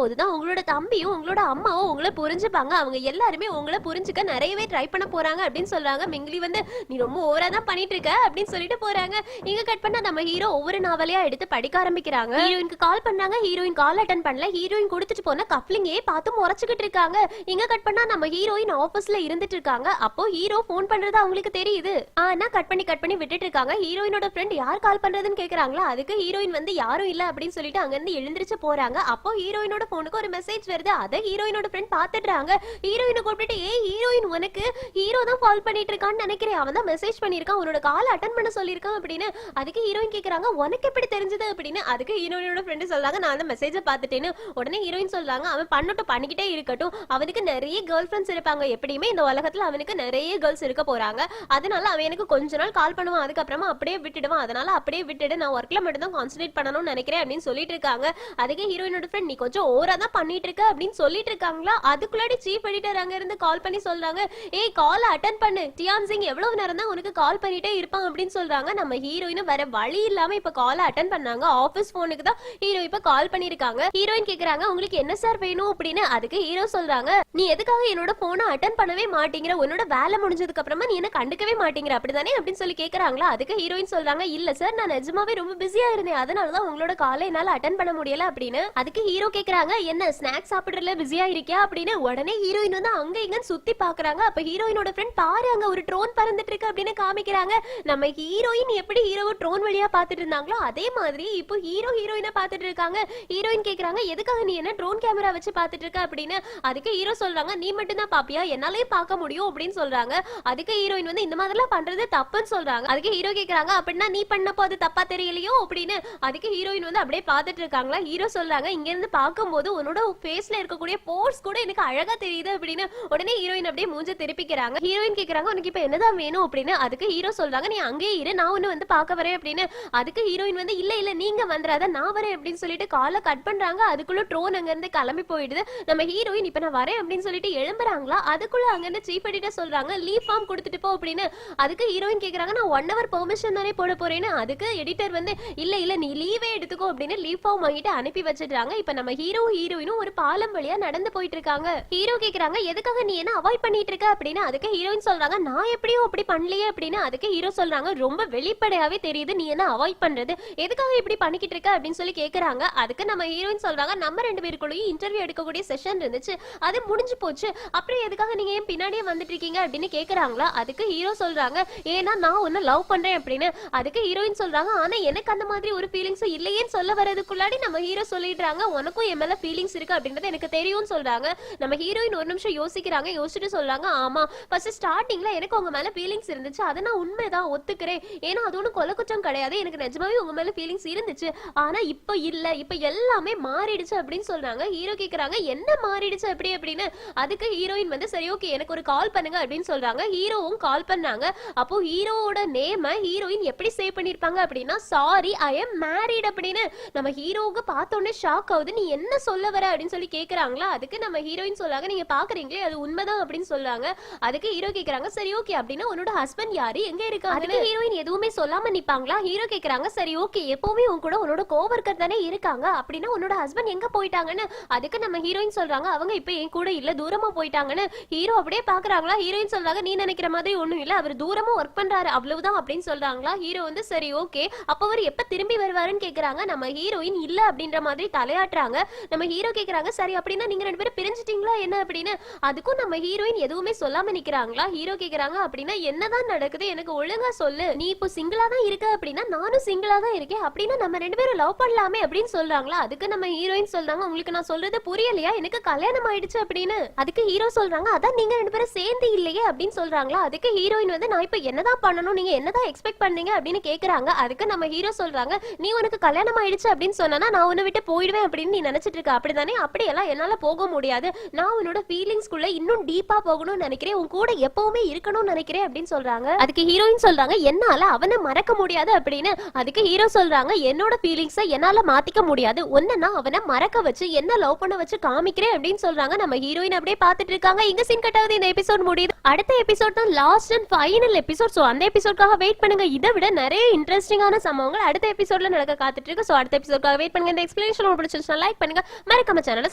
A: போதுதான் உங்களோட தம்பியும் உங்களோட அம்மாவும் உங்களை புரிஞ்சுப்பாங்க, அவங்க எல்லாருமே உங்களை புரிஞ்சுக்க நிறையவே ட்ரை பண்ண போறாங்க அப்படின்னு சொல்றாங்க. மிங்கிலி வந்து நீ ரொம்ப ஓவரா தான் பண்ணிட்டு இருக்க அப்படின்னு சொல்லிட்டு போறாங்க. இங்க கட் பண்ணா நம்ம ஹீரோ ஒவ்வொரு நாவலையா எடுத்து படிக்க ஆரம்பிக்கிறாங்க. ஹீரோயினுக்கு கால் பண்ணாங்க, ஹீரோயின் கால் அட்டன் பண்ணல. ஹீரோயின் கொடுத்துட்டு போன கப்ளிங்கே பார்த்து முறைச்சுக்கிட்டு இருக்காங்க. இங்க கட் பண்ணா நம்ம ஹீரோயின் ஆபீஸ்ல இருந்துட்டு இருக்காங்க. அப்போ ஹீரோ போன் பண்றது அவங்களுக்கு தெரியுது. ஆனா கட் பண்ணி விட்டுட்டு இருக்காங்க. ஹீரோயினோட ஃப்ரெண்ட் யார் கால் பண்றதுன்னு கேக்குறாங்களா. அதுக்கு ஹீரோயின் வந்து யாரும் இல்ல அப்படின்னு சொல்லிட்டு அங்க இருந்து எழுந்திருச்சு போறாங்க. அப்போ ஹீரோயினோட போனுக்கு ஒரு மெசேஜ் வருது. அத ஹீரோயினோட ஃப்ரெண்ட் பாத்துட்டாங்க. ஹீரோயினை கூப்பிட்டு ஏய் ஹீரோயின் உனக்கு ஹீரோ தான் கால் பண்ணிட்டு இருக்கான்னு நினைக்கிறேன், அவன் தான் மெசேஜ் பண்ணிருக்கான், உன்னோட கால் அட்டன் பண்ண சொல்லிருக்கான் அப்படின்னு. அதுக்கு ஹீரோயின் கேக்குறாங்க உனக்கு எப்படி தெரிஞ்சது அப்படின்னு. அதுக்கு ஹீரோயினோட ஃப்ரெண்ட் சொல்றாங்க நான் அந்த மெசேஜை பார்த்துட்டேன்னு. உடனே ஹீரோயின் சொல்றாங்க அவன் பண்ணிக்கிட்டே இருக்கட்டும், அவனுக்கு நிறைய கேர்ள் ஃப்ரெண்ட்ஸ் இருப்பாங்க, எப்படியுமே இந்த உலகத்துல அவனுக்கு நிறைய கேர்ள்ஸ் இருக்க போறாங்க, அதனால அவன் எனக்கு கொஞ்ச நாள் கால் பண்ணுவான், அதுக்கப்புறமா அப்படியே விட்டுடுவான், அதனால அப்படியே விட்டுடு, நான் ஒர்க்ல மட்டும் தான் கான்சென்ட்ரேட் பண்ணணும்னு நினைக்கிறேன் அப்படின்னு சொல்லிட்டு இருக்காங்க. அதுக்கு ஹீரோயினோட ஃப்ரெண்ட் நீ கொஞ்சம் ஓவரா தான் பண்ணிட்டு இருக்க அப்படின்னு சொல்லிட்டு இருக்காங்களா. அதுக்குள்ளாடி சீஃப் எடிட்டர் அங்க இருந்து கால் பண்ணி சொல்றாங்க ஏய் கால் அட்டன் பண்ணு, டியான் சிங் எவ்வளவு நேரம் தான் உனக்கு கால் பண்ணிட்டே இருப்பான் அப்படின்னு சொல்றாங்க. நம்ம ஹீரோயின் வேற வழி இல்லாம இப்ப கால் அட்டன் பண்ணாங்க. ஆபீஸ் போனுக்கு தான் ஹீரோ இப்ப கால் பண்ணிருக்காங்க. ஹீரோயின் கேக்குறாங்க உங்களுக்கு என்ன சார் வேணும் அப்படின்னு. அதுக்கு ஹீரோ சொல்றாங்க நீ எதுக்காக என்னோட போனை அட்டன் பண்ணவே மாட்டேங்கிற, உன்னோட வேலை முடிஞ்சதுக்கு அப்புறமா நீ என்ன கண்டுக்கவே மாட்டேங்கிற அப்படிதானே அப்படின்னு சொல்லி கேக்குறாங்களா. அதுக்கு ஹீரோயின் சொல்றாங்க இல்ல சார் நான் நிஜமாவே ரொம்ப பிஸியா இருந்தேன், அதனாலதான் உங்களோட காலை என்னால அட்டன் பண்ண முடியல அப்படின்னு. அதுக்கு ஹீரோ கேக்குறாங்க என்ன ஸ்நாக்ஸ் சாப்பிடுறதுல பிஸியா இருக்கியா அப்படின்னு. உடனே ஹீரோயின் வந்து அங்க இங்க சுத்தி பாக்குறாங்க. அப்ப ஹீரோயினோட ஃப்ரெண்ட் பாரு அங்க ஒரு ட்ரோன் பறந்துட்டு இருக்கு அப்படின்னு காமிக்கிறாங்க. நம்ம ஹீரோயின் எப்படி ஹீரோவை ட்ரோன் வழியா பாத்துட்டு இருந்தாங்களோ அதே மாதிரி இப்போ ஹீரோயினை பாத்துட்டு இருக்காங்க. ஹீரோயின் கேக்குறாங்க எதுக்காக நீ என்ன ட்ரோன் கேமரா வச்சு பாத்துட்டு இருக்க அப்படின்னு. அதுக்கு ஹீரோ சொல்றாங்க நீ மட்டும் தான் பாப்பியா, என்னாலே பார்க்க முடியும் அப்படின்னு சொல்றாங்க. அதுக்கு ஹீரோயின் வந்து இந்த மாதிரிலாம் பண்றது தப்புன்னு சொல்றாங்க. அதுக்கு ஹீரோ கேக்குறாங்க அப்படின்னா நீ பண்ணப்போ அது தப்பா தெரியலையோ அப்படின்னு. அதுக்கு ஹீரோயின் வந்து அப்படியே பாத்துட்டு இருக்காங்களா. ஹீரோ சொல்றாங்க இங்க இருந்து பார்க்கும்போது உன்னோட ஃபேஸ்ல இருக்கக்கூடிய போர்ஸ் கூட எனக்கு அழகா தெரியுது அப்படின்னு. உடனே ஹீரோயின் அப்படியே மூஞ்ச திருப்பிக்கிறாங்க. ஹீரோயின் கேக்குறாங்க உனக்கு இப்ப என்னதான் வேணும் அப்படின்னு. அதுக்கு ஹீரோ சொல்றாங்க நீ அங்கேயே இரு, நான் ஒன்னு வந்து பார்க்க வரேன் அப்படின்னு. அதுக்கு ஹீரோயின் வந்து இல்ல நீங்க வந்துடாத நான் வரேன் அப்படின்னு சொல்லிட்டு காலை கட் பண்றாங்க. அதுக்குள்ள ட்ரோன் அங்க இருந்து கிளம்பி போயிடுது. நம்ம ஹீரோயின் இப்ப நான் வரேன் அப்படின்னு சொல்லிட்டு எழும்புறாங்களா. அதுக்குள்ள அங்க இருந்து சீஃப் எடிட்டர் சொல்றாங்க லீவ் ஃபார்ம் கொடுத்துட்டு போ அப்படின்னு. அதுக்கு ஹீரோயின் கேக்குறாங்க நான் 1 hour பெர்மிஷன் தானே போட போறேன்னு. அதுக்கு எடிட்டர் வந்து இல்ல நீ லீவே எடுத்துக்கோ அப்படின்னு லீவ் ஃபார்ம் வாங்கிட்டு அனுப்பி வச்சிடுறாங்க. இப்ப நம்ம ஹீரோயினும் ஒரு பாலம் வழியா நடந்து போயிட்டு இருக்காங்க. ஹீரோ கேக்குறாங்க எதுக்காக நீ என்ன அவாய்ட் பண்ணிட்டு இருக்க அப்படின்னு. அதுக்கு ஹீரோயின் சொல்றாங்க நான் எப்படியும் அப்படி பண்ணலையே அப்படின்னு. அதுக்கு ஹீரோ சொல்றாங்க ரொம்ப வெளிப்படையாவே தெரியுது நீ என்ன அவாய்ட் பண்றது, எதுக்காக இப்படி பண்ணிக்கிட்டு இருக்க அப்படின்னு சொல்லி கேக்குறாங்க. அதுக்கு நம்ம ஹீரோயின் சொல்றாங்க நம்ம 2 பேருக்குள்ளேயும் இன்டர்வியூ எடுக்கக்கூடிய செஷன் இருந்துச்சு, அது முடிஞ்சு போச்சு, அப்புறம் எதுக்காக நீங்க ஏன் பின்னாடியே வந்துட்டு இருக்கீங்க அப்படின்னு கேக்குறாங்களா. அதுக்கு ஹீரோ சொல்றாங்க ஏன்னா நான் உன்னை லவ் பண்றேன் அப்படின்னு. அதுக்கு ஹீரோயின் சொல்றாங்க ஆனா எனக்கு அந்த மாதிரி ஒரு ஃபீலிங்ஸும் இல்லையேன்னு சொல்ல வரதுக்குள்ளாடி நம்ம ஹீரோ சொல்லிடுறாங்க உனக்கும் என் மேல ஃபீலிங்ஸ் இருக்கு அப்படின்றது எனக்கு தெரியும்னு சொல்றாங்க. நம்ம ஹீரோயின் ஒரு நிமிஷம் யோசிக்கிறாங்க. யோசிச்சுட்டு சொல்றாங்க ஆமா ஃபர்ஸ்ட் ஸ்டார்டிங்ல எனக்கு உங்க மேல ஃபீலிங்ஸ் இருந்துச்சு, அதை நான் உண்மைதான் ஒத்துக்கிறேன், ஏன்னா அது ஒன்றும் கொலை குற்றம் கிடையாது, எனக்கு நிஜமாவே உங்க மேல ஃபீலிங்ஸ் இருந்துச்சு, ஆனா இப்ப இல்ல, இப்ப எல்லாமே மாறிடுச்சு அப்படின்னு சொல்றாங்க. ஹீரோ கேக்குறாங்க என்ன மாறிடுச்சு அப்படி அப்படின்னு. அதுக்கு ஹீரோயின் வந்து சரி ஓகே எனக்கு ஒரு கால் பண்ணுங்க அப்படின்னு சொல்றாங்க. ஹீரோவும் கால் பண்ணாங்க. அப்போ ஹீரோவோட நேம ஹீரோயின் எப்படி சேவ் பண்ணிருப்பாங்க அப்படின்னா சாரி ஐ எம் மேரிட் அப்படின்னு. நம்ம ஹீரோவுக்கு பார்த்தோன்னே ஷாக் ஆகுது, நீ என்ன சொல்ல வர அப்படின்னு சொல்லி கேக்குறாங்களா. அதுக்கு நம்ம ஹீரோயின் சொல்றாங்க நீங்க பாக்குறீங்களே அது உண்மைதான் அப்படின்னு சொல்றாங்க. அதுக்கு ஹீரோ கேக்குறாங்க சரி ஓகே அப்படின்னா உன்னோட ஹஸ்பண்ட் யாரு எங்க இருக்காங்க. அதுக்கு ஹீரோயின் எதுவுமே சொல்லாம நிப்பாங்களா. ஹீரோ கேக்குறாங்க சரி ஓகே எப்பவுமே உன் கூட உன்னோட கோவர்க்கர் தானே இருக்காங்க, அப்படின்னா உன்னோட ஹஸ்பண்ட் எங்க போயிட்டாங்கன்னு. அதுக்கு நம்ம ஹீரோயின் சொல்றாங்க அவங்க இப்ப என் கூட இல்ல தூரமா போயிட்டாங்கன்னு. ஹீரோ அப்படியே பாக்குறாங்களா. ஹீரோயின் சொல்றாங்க நீ நினைக்கிற மாதிரி ஒண்ணும் இல்ல, அவர் தூரமா ஒர்க் பண்றாரு அவ்வளவுதான் அப்படின்னு சொல்றாங்களா. ஹீரோ வந்து சரி ஓகே அப்ப அவர் எப்ப திரும்பி வருவாருன்னு கேக்குறாங்க. நம்ம ஹீரோயின் இல்ல அப்படின்ற மாதிரி தலையாட்டுறாங்க. நம்ம ஹீரோ கேக்குறாங்க சரி அப்படின்னா நீங்க 2 பேரும் பிரிஞ்சிட்டீங்களா என்ன அப்படின்னு. அதுக்கும் நம்ம ஹீரோயின் எதுவுமே சொல்லாம நிக்கிறாங்களா. ஹீரோ கேக்குறாங்க அப்படின்னா என்னதான் நடக்குது எனக்கு ஒழுங்கா சொல்லு, நீ இப்போ சிங்கிளா தான் இருக்க அப்படின்னா நானும் சிங்கிளா தான் இருக்கேன், அப்படின்னா நம்ம 2 பேரும் லவ் பண்ணலாமே அப்படின்னு சொல்றாங்களா. அதுக்கு நம்ம ஹீரோயின் சொல்றாங்க உங்களுக்கு நான் சொல்றது புரியலையா, எனக்கு கல்யாணம் ஆயிடுச்சு அப்படின்னு. அதுக்கு ஹீரோ சொல்றாங்க அதான் நீங்க 2 பேரும் சேர்ந்து இல்லையே அப்படின்னு சொல்றாங்களா. அதுக்கு ஹீரோயின் வந்து நான் இப்ப என்னதான் பண்ணணும், நீங்க என்னதான் எக்ஸ்பெக்ட் பண்ணீங்க அப்படின்னு கேக்குறாங்க. அதுக்கு நம்ம ஹீரோ சொல்றாங்க நீ உனக்கு கல்யாணம் ஆயிடுச்சு அப்படின்னு சொன்னா நான் உன்னை விட்டு போயிடுவேன் அப்படின்னு நீ நினைச்சிட்டு இருக்க, அப்படிதானே, அப்படியெல்லாம் என்னால போக முடியாது, நான் உன்னோட ஃபீலிங்ஸ்குள்ள இன்னும் டீப்பா போகணும்னு நினைக்கிறேன், உன் கூட எப்பவுமே இருக்கணும்னு நினைக்கிறேன் அப்படின்னு சொல்றாங்க. அதுக்கு ஹீரோயின் சொல்றாங்க என்னால அவனை மறக்க முடியாது அப்படின்னு. அதுக்கு ஹீரோ சொல்றாங்க என்னோட ஃபீலிங்ஸை என்னால மாத்திக்க முடியாது, ஒன்னா அவனை மறக்க வச்சு என்ன லவ் பண்ண வச்சு காமிக்கிறேன் அப்படின்னு சொல்றாங்க. நம்ம ஹீரோயின் அப்படியே பாத்துட்டு இருக்காங்க. இங்க சீன் கட்டாவது இந்த எபிசோட் முடியுது. அடுத்த எபிசோட் தான் last and final episode. So அந்த எபிசோட்காக வெயிட் பண்ணுங்க. இதை விட நிறைய இன்ட்ரெஸ்டிங்கான சம்பவங்கள் அடுத்த எபிசோட்ல நடக்க காத்துட்டு இருக்கு. சோ அடுத்த எபிசோட்காக வெயிட் பண்ணுங்க. இந்த எக்ஸ்பிளனேஷன் உங்களுக்கு பிடிச்சிருந்தா லைக் பண்ணுங்க, மறக்காம சேனலை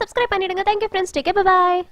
A: சப்ஸ்கிரைப் பண்ணிடுங்க. Thank you friends, take care, bye by.